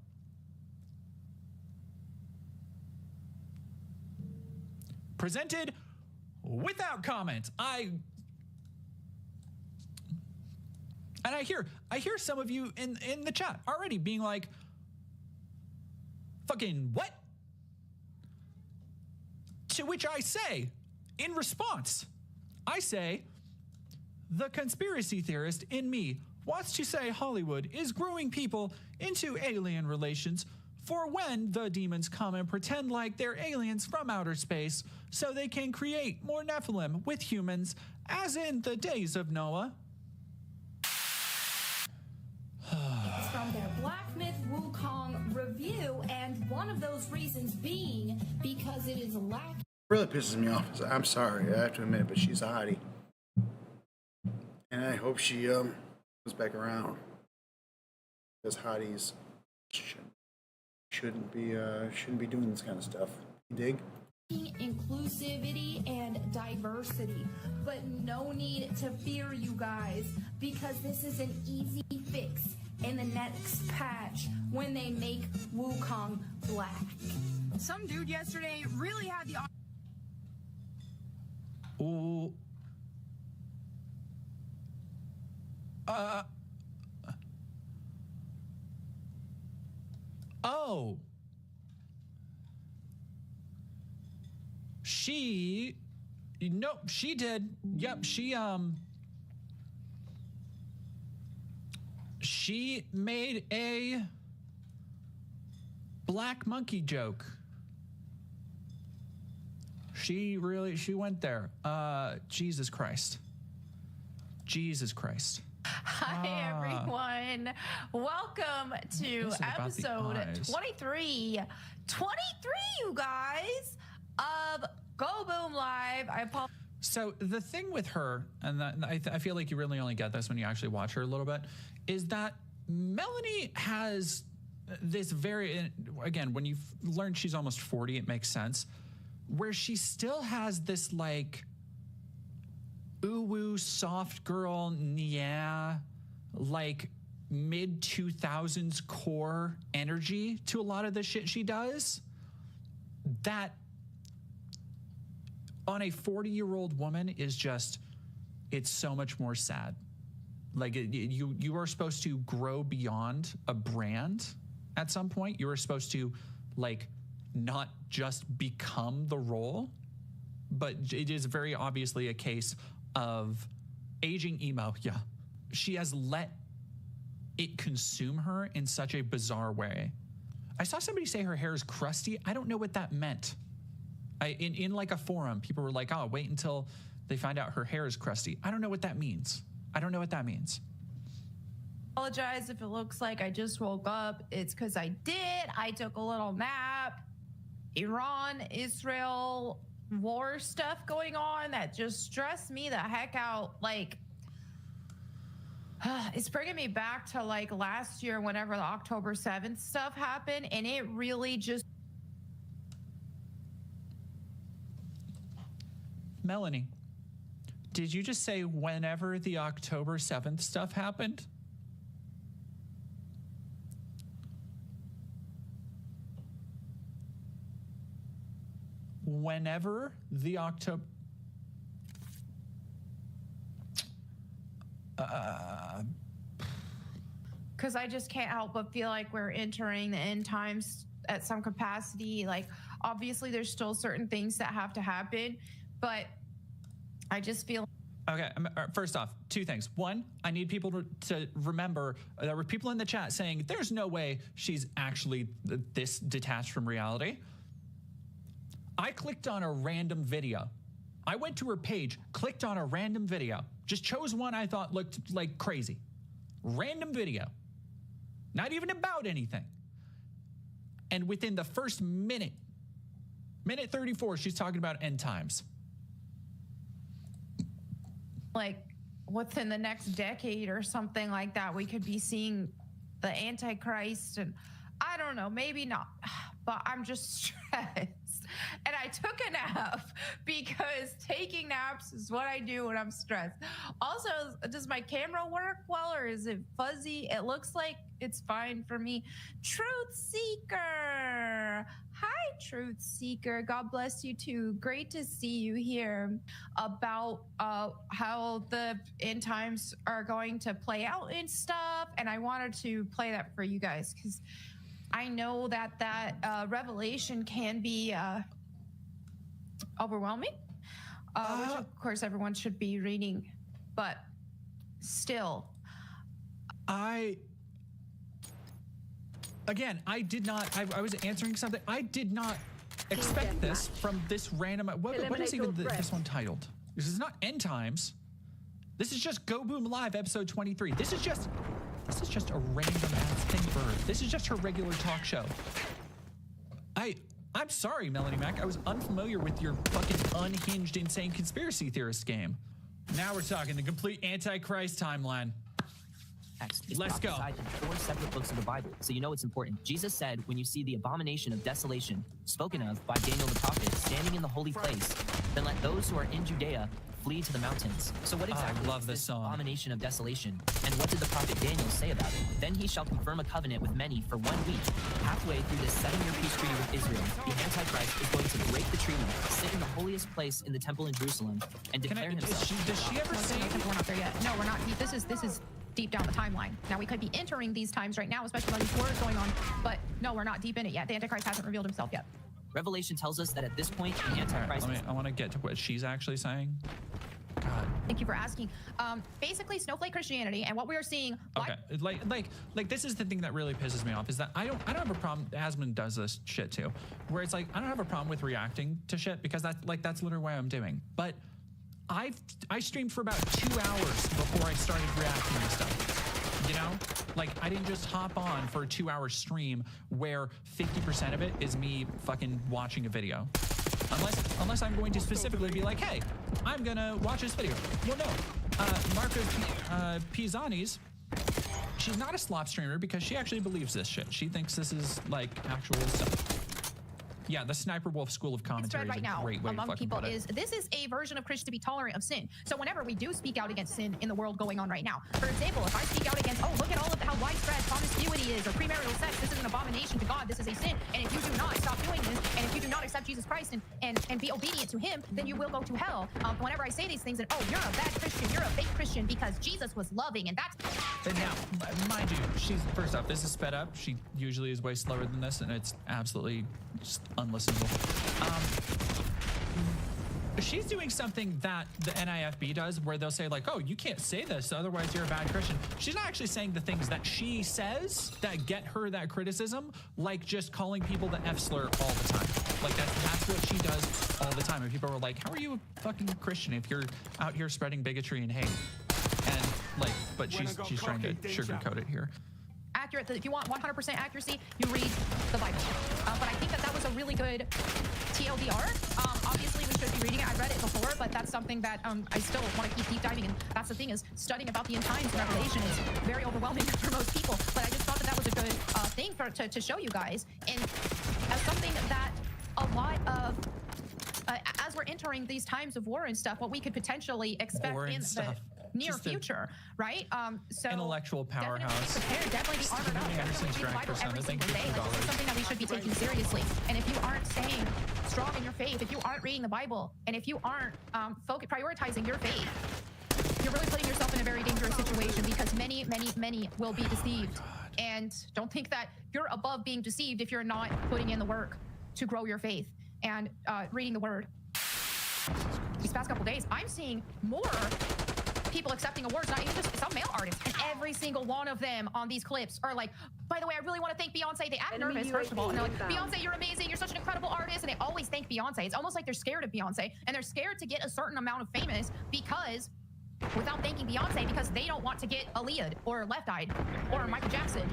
Presented without comment. I hear some of you in the chat already being like, fucking what? To which I say, in response, I say, the conspiracy theorist in me wants to say Hollywood is grooming people into alien relations for when the demons come and pretend like they're aliens from outer space so they can create more Nephilim with humans as in the days of Noah. It's from their Black Myth Wukong review, and one of those reasons being because it is lacking. Really pisses me off. I'm sorry, I have to admit, but she's a hottie, and I hope she comes back around. Because hotties shouldn't be doing this kind of stuff. You dig? Inclusivity and diversity. adversity. But no need to fear, you guys, because this is an easy fix in the next patch when they make Wukong black. Some dude yesterday really had the... Ooh. Oh. Nope, she did. Yep, she made a black monkey joke. She went there. Jesus Christ. Hi, everyone. Welcome to episode 23. 23, you guys, of Go Boom Live. I apologize. So the thing with her, and I feel like you really only get this when you actually watch her a little bit, is that Melanie has this very, again, when you've learned she's almost 40, it makes sense, where she still has this like ooh-woo soft girl, yeah, like mid 2000s core energy to a lot of the shit she does that on a 40-year-old woman is just, it's so much more sad. Like you are supposed to grow beyond a brand at some point. You are supposed to like not just become the role, but it is very obviously a case of aging emo. Yeah. She has let it consume her in such a bizarre way. I saw somebody say her hair is crusty. I don't know what that meant. In like a forum, people were like, oh, wait until they find out her hair is crusty. I don't know what that means. Apologize if it looks like I just woke up. It's because I did. I took a little nap. Iran-Israel war stuff going on that just stressed me the heck out. Like, it's bringing me back to like last year whenever the October 7th stuff happened, and it really just... Melanie, did you just say whenever the October 7th stuff happened? Whenever the October... Because I just can't help but feel like we're entering the end times at some capacity. Like, obviously, there's still certain things that have to happen, but I just feel... Okay, first off, two things. One, I need people to remember there were people in the chat saying there's no way she's actually this detached from reality. I clicked on a random video. I went to her page, clicked on a random video, just chose one I thought looked like crazy. Random video. Not even about anything. And within the first minute 34, she's talking about end times. Like within the next decade or something like that, we could be seeing the Antichrist, and I don't know, maybe not, but I'm just stressed. And I took a nap because taking naps is what I do when I'm stressed. Also, does my camera work well or is it fuzzy? It looks like it's fine for me. Truth Seeker. Hi, Truth Seeker. God bless you too. Great to see you here about how the end times are going to play out and stuff. And I wanted to play that for you guys because I know that revelation can be overwhelming, which of course everyone should be reading, but still. I did not, I was answering something. I did not expect this from this random, what is even this one titled? This is not End Times. This is just Go Boom Live episode 23. This is just a random ass thing for her. This is just her regular talk show. I'm sorry, Melanie Mac. I was unfamiliar with your fucking unhinged, insane conspiracy theorist game. Now we're talking the complete Antichrist timeline. Let's go. In 4 separate books of the Bible, so you know it's important. Jesus said, when you see the abomination of desolation spoken of by Daniel the prophet standing in the holy place, then let those who are in Judea flee to the mountains. So what exactly love is this this song. abomination of desolation? And what did the prophet Daniel say about it? Then he shall confirm a covenant with many for 1 week. Halfway through this 7-year peace treaty with Israel, the Antichrist is going to break the treaty, sit in the holiest place in the temple in Jerusalem, and declare himself. Does she ever say? We're not there yet. No, we're not. This is deep down the timeline. Now we could be entering these times right now, especially when these wars going on. But no, we're not deep in it yet. The Antichrist hasn't revealed himself yet. Revelation tells us that at this point, the Antichrist. I want to get to what she's actually saying. God. Thank you for asking. Basically, snowflake Christianity and what we are seeing. Okay, like this is the thing that really pisses me off is that I don't have a problem. Asmund does this shit too, where it's like I don't have a problem with reacting to shit because that's literally what I'm doing. But I streamed for about 2 hours before I started reacting to stuff. You know, like I didn't just hop on for a 2-hour stream where 50% of it is me fucking watching a video. Unless I'm going to specifically be like, hey, I'm gonna watch this video. Well, no. Marco Pisani's, she's not a slop streamer because she actually believes this shit. She thinks this is like actual stuff. Yeah, the Sniper Wolf School of Commentary right is a now great way to among fucking people put it. is this is a version of Christian to be tolerant of sin. So whenever we do speak out against sin in the world going on right now, for example, if I speak out against, oh, look at all of how widespread promiscuity is or premarital sex, this is an abomination to God, this is a sin, and if you do not stop doing this, and if you do not accept Jesus Christ and be obedient to him, then you will go to hell. Whenever I say these things, and oh, you're a bad Christian, you're a fake Christian because Jesus was loving, and that's... And now, mind you, she's, first off, this is sped up. She usually is way slower than this, and it's absolutely just unlistenable. She's doing something that the NIFB does where they'll say like, oh, you can't say this, otherwise you're a bad Christian. She's not actually saying the things that she says that get her that criticism, like just calling people the F slur all the time. Like that's what she does all the time. And people are like, how are you a fucking Christian if you're out here spreading bigotry and hate? And like, but she's trying to sugarcoat it here. Accurate. If you want 100% accuracy, you read the Bible. But I think that was a really good TLDR. Obviously, we should be reading it. I read it before, but that's something that I still want to keep deep diving in. That's the thing is studying about the end times and Revelation is very overwhelming for most people. But I just thought that was a good thing to show you guys. And as something that a lot of as we're entering these times of war and stuff, what we could potentially expect in the near future, right? So intellectual powerhouse. Definitely be armored up. Definitely read the Bible every single day. Like, this is something that we should be taking seriously. And if you aren't staying strong in your faith, if you aren't reading the Bible, and if you aren't prioritizing your faith, you're really putting yourself in a very dangerous situation because many will be deceived. And don't think that you're above being deceived if you're not putting in the work to grow your faith and reading the Word. These past couple days, I'm seeing more people accepting awards, not even just some male artists, and every single one of them on these clips are like, by the way, I really want to thank Beyonce. They act nervous, first of all, and they're like, Beyonce, you're amazing, you're such an incredible artist, and they always thank Beyonce. It's almost like they're scared of Beyonce, and they're scared to get a certain amount of famous because without thanking Beyonce, because they don't want to get Aaliyah or Left Eyed or Michael Jackson,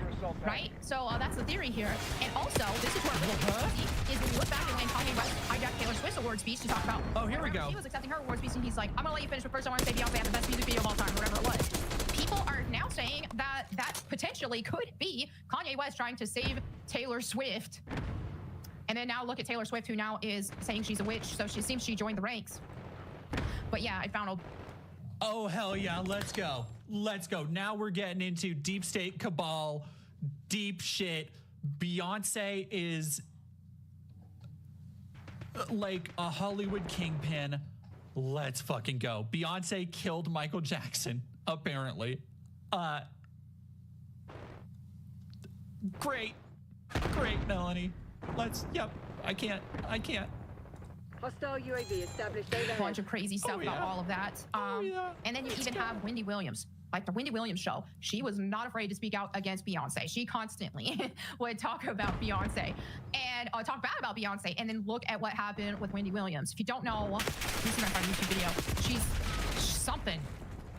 right? So that's the theory here. And also, this is where it really crazy is when you look back at when Kanye West hijacked Taylor Swift's award speech to talk about, oh, here we go. She was accepting her award speech, and he's like, I'm gonna let you finish, but first I want to say Beyonce had the best music video of all time, or whatever it was. People are now saying that that potentially could be Kanye West trying to save Taylor Swift. And then now look at Taylor Swift, who now is saying she's a witch, so she joined the ranks. But yeah, I found a... Oh, hell yeah, let's go. Let's go. Now we're getting into deep state cabal, deep shit. Beyonce is like a Hollywood kingpin. Let's fucking go. Beyonce killed Michael Jackson, apparently. Great, Melanie. Yep, I can't. Hostile UAV established overhead. A bunch of crazy stuff about all of that. And then you even have Wendy Williams. Like the Wendy Williams show, she was not afraid to speak out against Beyonce. She constantly would talk about Beyonce and talk bad about Beyonce. And then look at what happened with Wendy Williams. If you don't know, this is my YouTube video. She's something.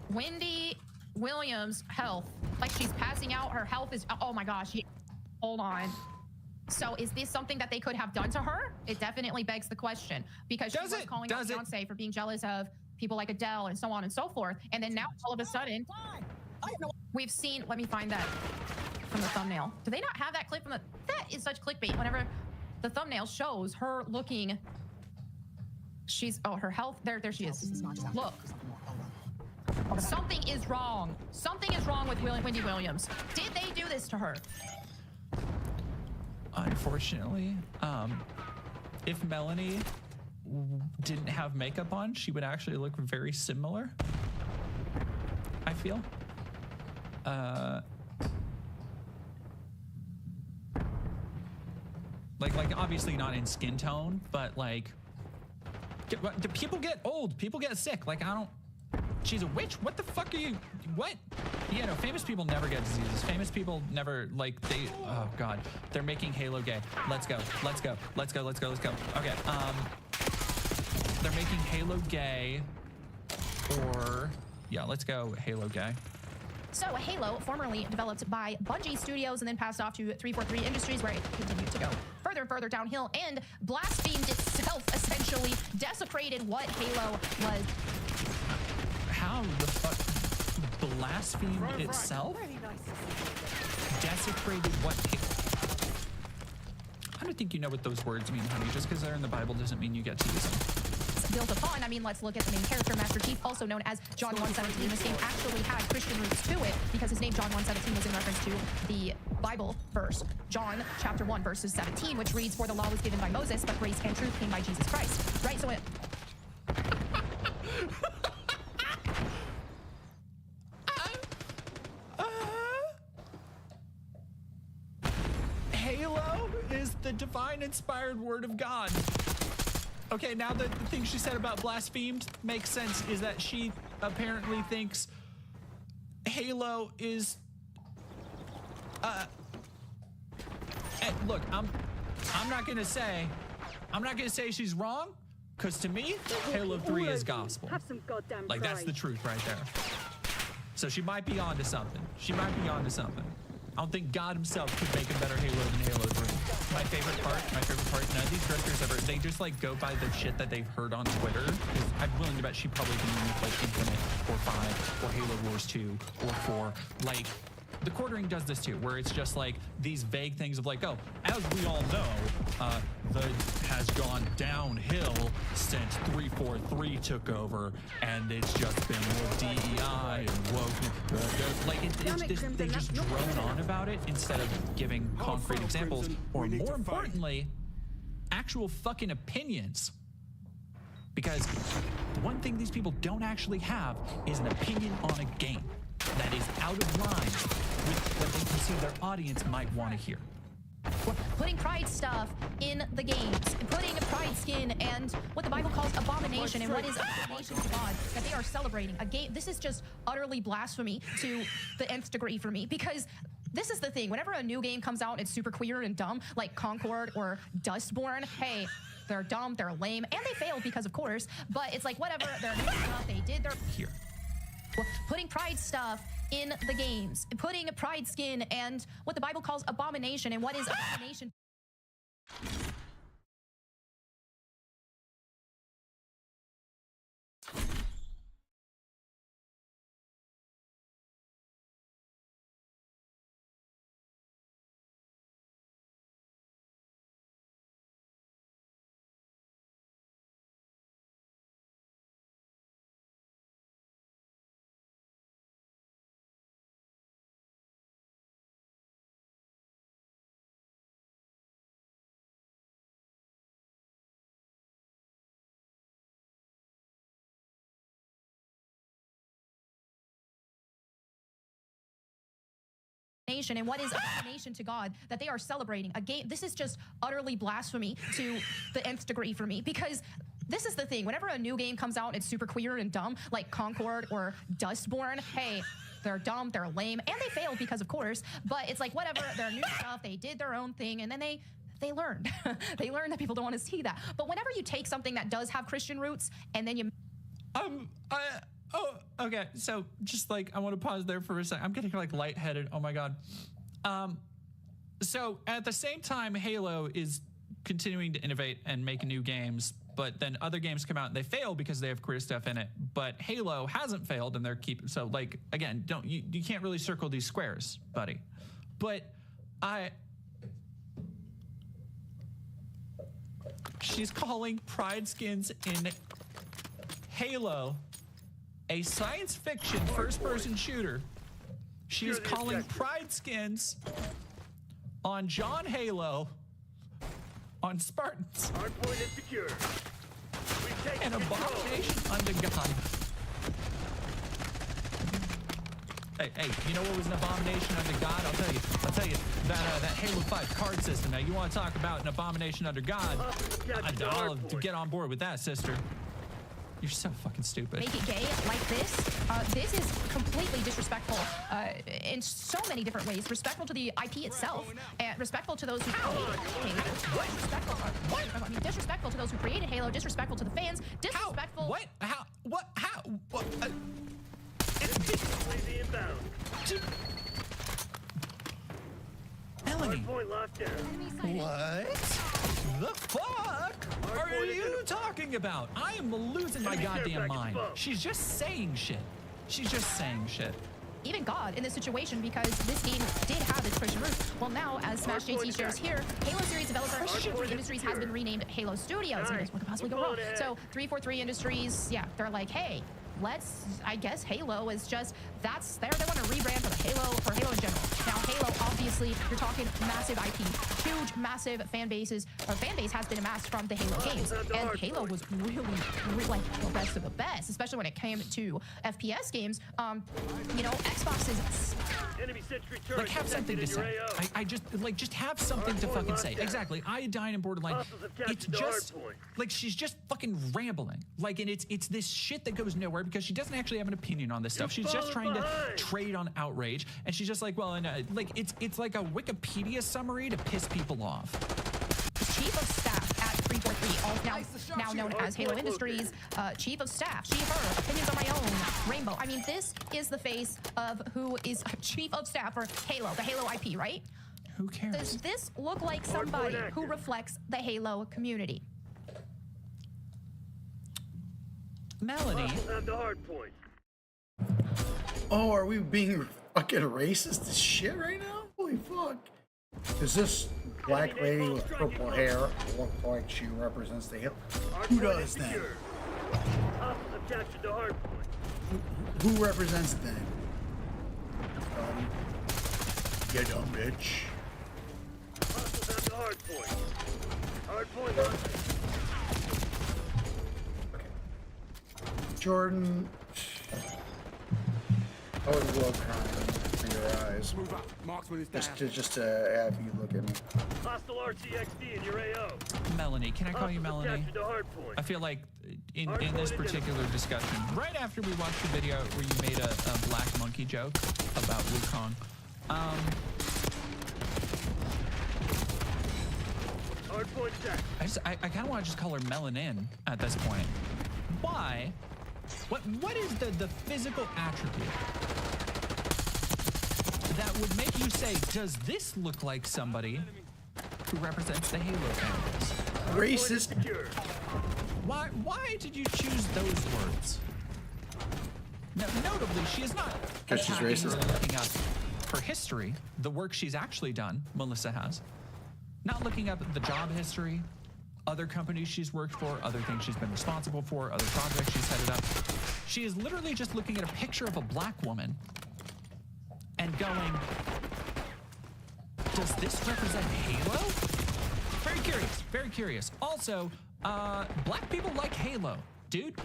Wendy Williams' health, like she's passing out. Her health is, oh my gosh. Hold on. So is this something that they could have done to her? It definitely begs the question because she was calling out Beyonce for being jealous of people like Adele and so on and so forth. And then now all of a sudden, we've seen, let me find that from the thumbnail. Do they not have that clip from that is such clickbait. Whenever the thumbnail shows her looking She's, oh, her health, there she is. Look. Something is wrong. Something is wrong with Wendy Williams. Did they do this to her? Unfortunately, if Melanie didn't have makeup on, she would actually look very similar, I feel. Like obviously not in skin tone, but like, do people get old? People get sick. Like, I don't, she's a witch? What the fuck are you, what? Yeah, no, famous people never get diseases. Famous people never, like, they, oh God. They're making Halo gay. Let's go, let's go, let's go, let's go, let's go. Okay, they're making Halo gay, or, yeah, let's go Halo gay. So Halo, formerly developed by Bungie Studios and then passed off to 343 Industries, where it continued to go further and further downhill and blasphemed itself, essentially desecrated what Halo was. How the fuck blasphemed itself? Desecrated what? I don't think you know what those words mean, honey. Just because they're in the Bible doesn't mean you get to use them. Built upon, I mean, let's look at the main character, Master Chief, also known as John 1:17. This game actually had Christian roots to it because his name, John 1:17, was in reference to the Bible verse, John chapter 1, verses 17, which reads, "For the law was given by Moses, but grace and truth came by Jesus Christ." Right? So it... Halo is the divine inspired word of God. Okay, now the thing she said about blasphemed makes sense, is that she apparently thinks Halo is, look, I'm not gonna say she's wrong, because to me, Halo 3 is gospel. Have some goddamn like, that's the truth right there. So she might be onto something. She might be onto something. I don't think God himself could make a better Halo than Halo 3. My favorite part, none of these directors ever, they just like go by the shit that they've heard on Twitter. I'm willing to bet she probably didn't use like Infinite or 5 or Halo Wars 2 or 4. Like, the Quartering does this too, where it's just like these vague things of like, oh, as we all know, the has gone downhill since 343 took over, and it's just been more DEI and woke. Like, they just drone on about it instead of giving concrete examples, or more importantly, actual fucking opinions. Because the one thing these people don't actually have is an opinion on a game that is out of line with what they perceive their audience might want to hear. Putting pride stuff in the games, putting a pride skin and what the Bible calls abomination, and what is abomination to God that they are celebrating. A game, this is just utterly blasphemy to the nth degree for me, because this is the thing. Whenever a new game comes out, it's super queer and dumb, like Concord or Dustborn. Hey, they're dumb, they're lame, and they failed because, of course, but it's like, whatever, they're new stuff, they did their... Here. Putting pride stuff in the games, putting a pride skin and what the Bible calls abomination, and what is abomination. And what is abomination to God that they are celebrating. A game, this is just utterly blasphemy to the nth degree for me, because this is the thing. Whenever a new game comes out, it's super queer and dumb, like Concord or Dustborn. Hey, they're dumb, they're lame, and they failed because, of course, but it's like, whatever, they're new stuff, they did their own thing, and then they learned. They learned that people don't want to see that. But whenever you take something that does have Christian roots and then you... Oh, okay. So just like, I want to pause there for a second. I'm getting like lightheaded. Oh my God. So at the same time, Halo is continuing to innovate and make new games, but then other games come out and they fail because they have queer stuff in it. But Halo hasn't failed, and they're keeping, so like, again, you can't really circle these squares, buddy. But She's calling Pride skins in Halo a science fiction first-person shooter. She is calling Pride skins on John Halo on Spartans Hardpoint is secure. an abomination unto God. Hey, you know what was an abomination unto God? I'll tell you that Halo 5 card system. Now you want to talk about an abomination under God? I'll get on board with that, sister. You're so fucking stupid. Make it gay like this. This is completely disrespectful in so many different ways. Respectful to the IP itself, and respectful to those who created Halo. Disrespectful to those who created Halo. Disrespectful to the fans. Disrespectful. What? How? What? How? What? Melanie. What the fuck are you talking about? I am losing my goddamn mind. She's just saying shit. She's just saying shit. Even God in this situation, because this game did have its Christian roots. Well, now, as Smash JT shares here, Halo series developer 343 Industries has been renamed Halo Studios. And what could possibly go wrong? So 343 Industries, yeah, they're like, hey, I guess Halo is just, they want to rebrand for Halo in general. Now, Halo, obviously, you're talking massive IP, huge, massive fan bases. Our fan base has been amassed from the Halo games, and Halo was really like the best of the best, especially when it came to FPS games. You know, Xbox is like, have something to say. I just have something to fucking say. Exactly. Iodine and Borderline. It's just like she's just fucking rambling. Like, and it's this shit that goes nowhere because she doesn't actually have an opinion on this stuff. She's just trying to trade on outrage, and she's just like, well, and like it's like a Wikipedia summary to piss people off. Chief of Staff at 343, now known as Halo Industries, Chief of Staff, she, her, opinions on my own, Rainbow. I mean, this is the face of who is Chief of Staff for Halo, the Halo IP, right? Who cares? Does this look like somebody who reflects the Halo community? Melanie. The hard point. Oh, are we being fucking racist as shit right now? Holy fuck. Does this black lady with purple hair look like she represents the Halo? Who does that? Who represents them? You dumb bitch. The hard point. Hard point. Jordan, I would love crying for your eyes. Just to have you look at me. Hostile RCXD in your AO. Melanie, can I call you Melanie? I feel like in this particular discussion, right after we watched the video where you made a black monkey joke about Wukong, I kind of want to just call her Melanin at this point. Why? What is the physical attribute that would make you say, does this look like somebody who represents the Halo fan base? Racist. Why did you choose those words? Now, notably, she is not because she's racist. Looking up her history, the work she's actually done. Melissa has not looking up the job history, other companies she's worked for, other things she's been responsible for, other projects she's headed up. She is literally just looking at a picture of a black woman and going, does this represent Halo? Very curious, very curious. Also, black people like Halo, dude.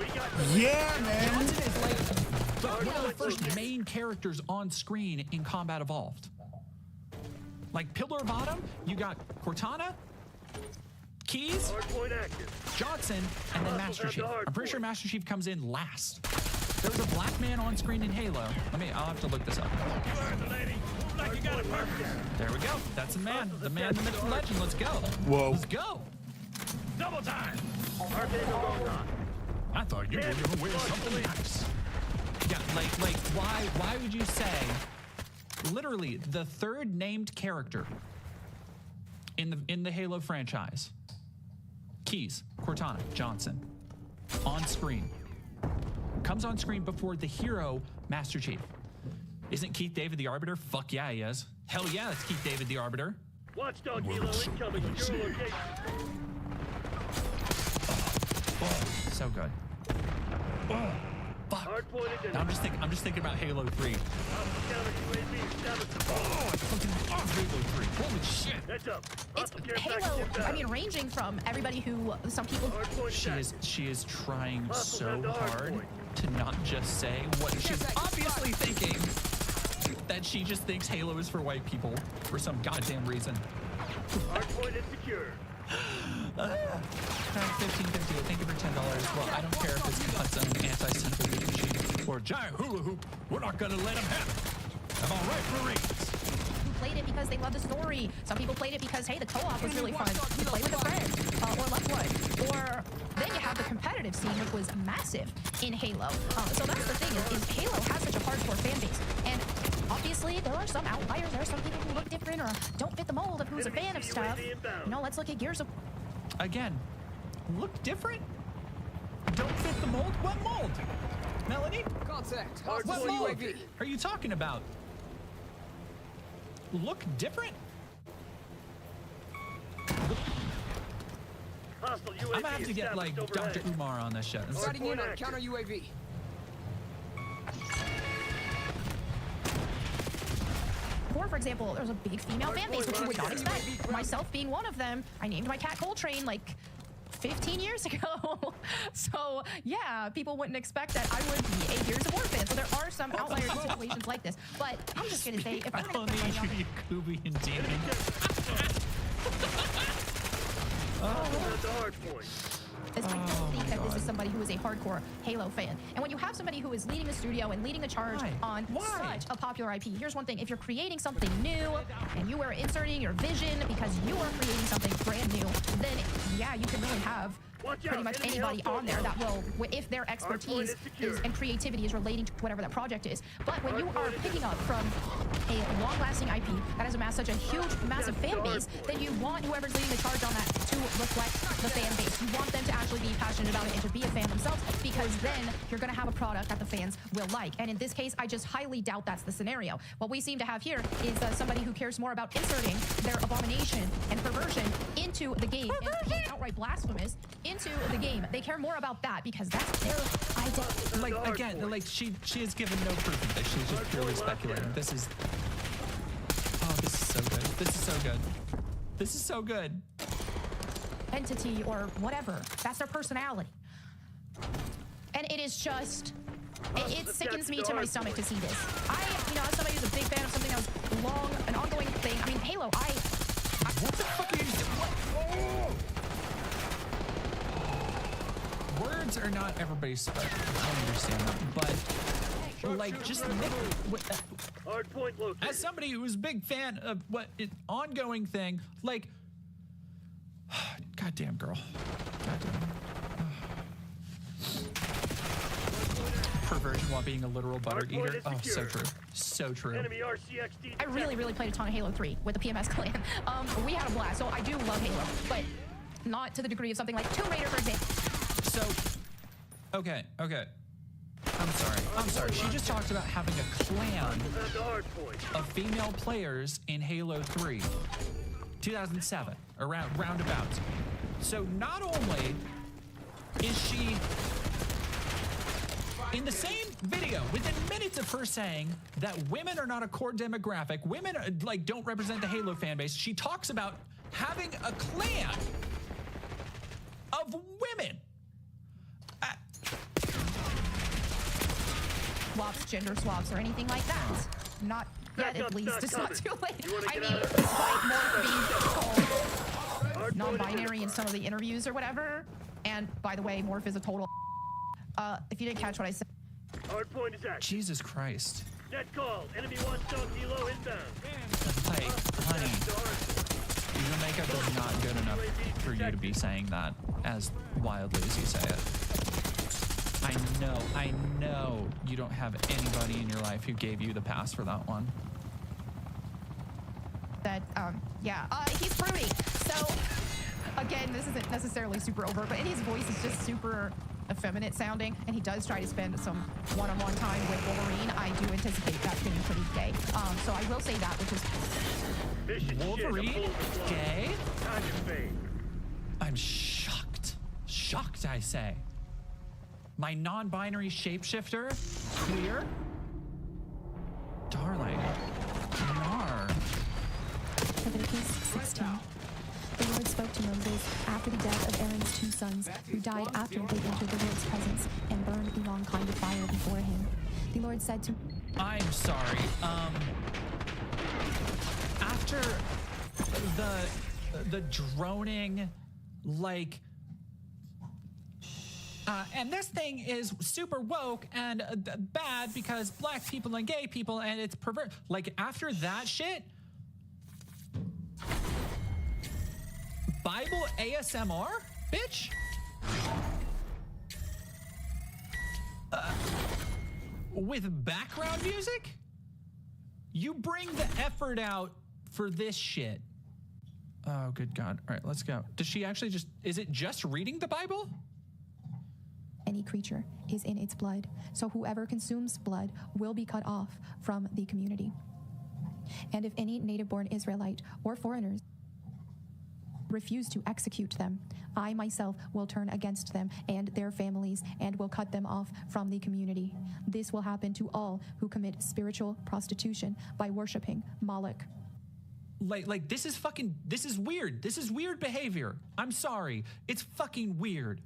Yeah, man. Johnson is like one of the first main characters on screen in Combat Evolved. Like Pillar of Autumn, you got Cortana, Keys, Johnson, and then Master Chief. I'm pretty sure Master Chief comes in last. There was a black man on screen in Halo. I'll have to look this up. There we go. That's the man, the myth, the legend. Let's go. Whoa. Let's go. Double time. I thought you were gonna wear something nice. Yeah, like why would you say literally the third named character in the Halo franchise? Keys, Cortana, Johnson, on screen. Comes on screen before the hero, Master Chief. Isn't Keith David the Arbiter? Fuck yeah, he is. Hell yeah, it's Keith David the Arbiter. Watchdog Hilo incoming. Secure location. Whoa, so good. Oh, fuck. Now I'm just thinking about Halo 3. Oh, I fucking love Halo 3. Holy shit. It's Halo, I mean, ranging from everybody who, some people... She is trying so hard to not just say what she's obviously thinking. That she just thinks Halo is for white people for some goddamn reason. Hardpoint is secure. 15.50. Thank you for $10. Well, I don't care if it's God's own anti-Semitic machine or giant hula hoop. We're not gonna let them have it. I'm all right for reasons. Who played it because they love the story. Some people played it because, hey, the co-op was really fun. You play with a friend or loved one. Or then you have the competitive scene, which was massive in Halo. So that's the thing is Halo has such a hardcore fan base. And obviously, there are some outliers. There are some people who look different or don't fit the mold of who's a fan of stuff. You know, let's look at Gears of... Again, look different? Don't fit the mold? What mold? Melanie? Contact. What mold are you talking about? Look different? I'm gonna have to get like Dr. Umar on this show. Starting in on counter UAV. For example, there's a big female fan base, which you would not expect. Myself being one of them, I named my cat Coltrane like 15 years ago. So yeah, people wouldn't expect that I would be a Gears of War fan. So there are some outliers in situations like this. But I'm just gonna say, if I'm gonna put money on it, Yakubian demon. I don't think that this is somebody who is a hardcore Halo fan. And when you have somebody who is leading a studio and leading a charge on such a popular IP, here's one thing. If you're creating something new and you are inserting your vision because you are creating something brand new, then yeah, you can really have pretty much anybody on there that will, if their expertise is, and creativity is relating to whatever that project is. But when you are picking up from a long-lasting IP that has amassed such a huge, massive fan base, then you want whoever's leading the charge on that to reflect the fan base. You want them to actually be passionate about it and to be a fan themselves, because then you're going to have a product that the fans will like. And in this case, I just highly doubt that's the scenario. What we seem to have here is somebody who cares more about inserting their abomination and perversion into the game and being outright blasphemous into the game. They care more about that because that's their identity. Like, again, like she has given no proof of this. She's just purely speculating. This is... Oh, this is so good. This is so good. This is so good. Entity or whatever. That's their personality. And it is just... It sickens me to my stomach to see this. As somebody who's a big fan of something that was long, an ongoing thing. I mean, Halo, what the fuck are you doing? Words are not everybody's special. I understand that, but like just as somebody who's a big fan of what ongoing thing, like goddamn girl, goddamn. Perversion while being a literal butter eater. Oh, so true. So true. I really played a ton of Halo 3 with the PMS clan. We had a blast, so I do love Halo, but not to the degree of something like Tomb Raider, for example. So, okay. I'm sorry. She just talked about having a clan of female players in Halo 3, 2007, around roundabouts. So not only is she in the same video, within minutes of her saying that women are not a core demographic, women don't represent the Halo fan base, she talks about having a clan of women. Swaps, gender swaps, or anything like that. Not yet, at least. It's not too late. I mean, despite more being called non-binary in some of the interviews or whatever. And by the way, Morph is a total. If you didn't catch what I said. Hardpoint is active. Jesus Christ. Net call. Enemy wants dog kilo inbound. Hey, honey. Your makeup is not good enough for you to be saying that as wildly as you say it. I know you don't have anybody in your life who gave you the pass for that one. He's fruity. So, again, this isn't necessarily super overt, but his voice is just super effeminate sounding, and he does try to spend some one-on-one time with Wolverine. I do anticipate that being pretty gay. So I will say that, which is... Wolverine? Gay? I'm shocked. shocked, I say. My non-binary shapeshifter, queer? Darling, Nar. Leviticus 16. The Lord spoke to Moses after the death of Aaron's 2 sons, who died after they entered the Lord's presence and burned the wrong kind of fire before him. The Lord said to... I'm sorry, after the droning, like... and this thing is super woke and bad because black people and gay people and it's pervert. Like, after that shit, Bible ASMR, bitch? With background music? You bring the effort out for this shit. Oh, good God. All right, let's go. Does she actually just, is it just reading the Bible? Any creature is in its blood, so whoever consumes blood will be cut off from the community. And if any native-born Israelite or foreigners refuse to execute them, I myself will turn against them and their families and will cut them off from the community. This will happen to all who commit spiritual prostitution by worshiping Moloch. Like this is weird. This is weird behavior. I'm sorry. It's fucking weird.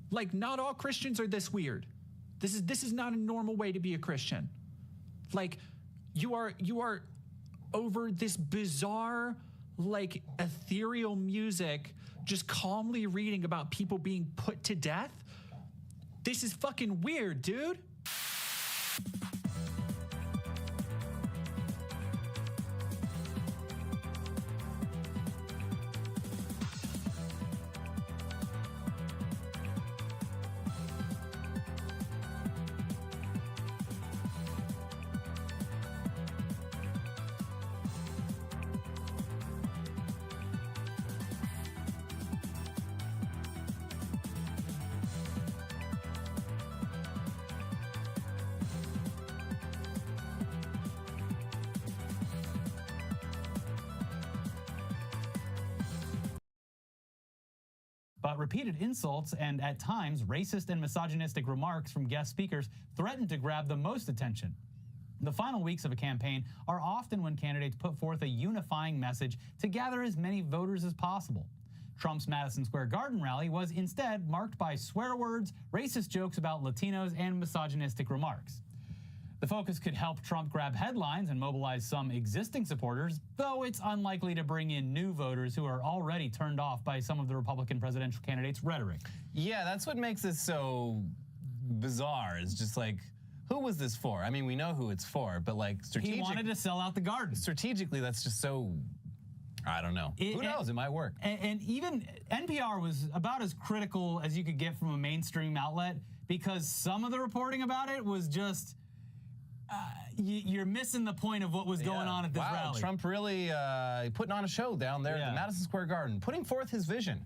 Like, not all Christians are this weird. This is not a normal way to be a Christian. Like, you are over this bizarre, like, ethereal music, just calmly reading about people being put to death. This is fucking weird, dude. But repeated insults and, at times, racist and misogynistic remarks from guest speakers threatened to grab the most attention. The final weeks of a campaign are often when candidates put forth a unifying message to gather as many voters as possible. Trump's Madison Square Garden rally was instead marked by swear words, racist jokes about Latinos, and misogynistic remarks. The focus could help Trump grab headlines and mobilize some existing supporters, though it's unlikely to bring in new voters who are already turned off by some of the Republican presidential candidates' rhetoric. Yeah, that's what makes this so bizarre. It's just like, who was this for? I mean, we know who it's for, but like strategically... He wanted to sell out the garden. Strategically, that's just so... I don't know. Who knows? It might work. And even NPR was about as critical as you could get from a mainstream outlet, because some of the reporting about it was just... you're missing the point of what was going on at this rally. Trump really putting on a show down there at the Madison Square Garden, putting forth his vision.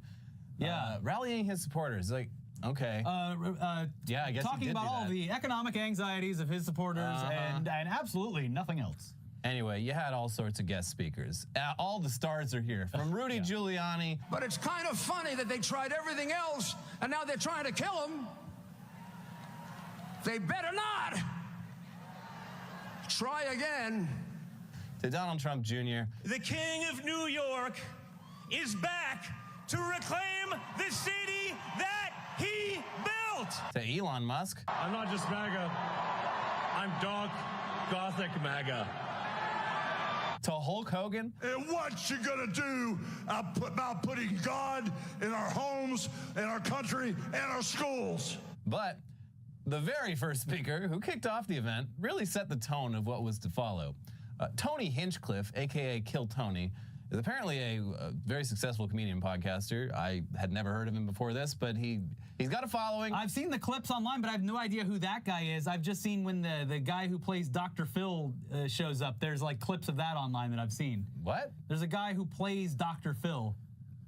Rallying his supporters. Like, okay. I guess talking about all the economic anxieties of his supporters and absolutely nothing else. Anyway, you had all sorts of guest speakers. All the stars are here, from Rudy Giuliani. But it's kind of funny that they tried everything else, and now they're trying to kill him. They better not. Try again. To Donald Trump Jr. The King of New York is back to reclaim the city that he built. To Elon Musk. I'm not just MAGA. I'm dark, gothic MAGA. To Hulk Hogan. And what you gonna do about putting God in our homes, in our country, and our schools? But the very first speaker who kicked off the event really set the tone of what was to follow. Tony Hinchcliffe, a.k.a. Kill Tony, is apparently a very successful comedian podcaster. I had never heard of him before this, but he's got a following. I've seen the clips online, but I have no idea who that guy is. I've just seen when the guy who plays Dr. Phil shows up. There's like clips of that online that I've seen. What? There's a guy who plays Dr. Phil.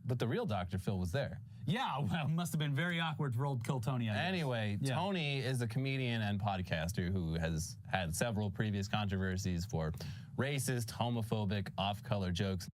But the real Dr. Phil was there. Yeah, well, it must have been very awkward for old Kill Tony. Anyway, Tony is a comedian and podcaster who has had several previous controversies for racist, homophobic, off-color jokes.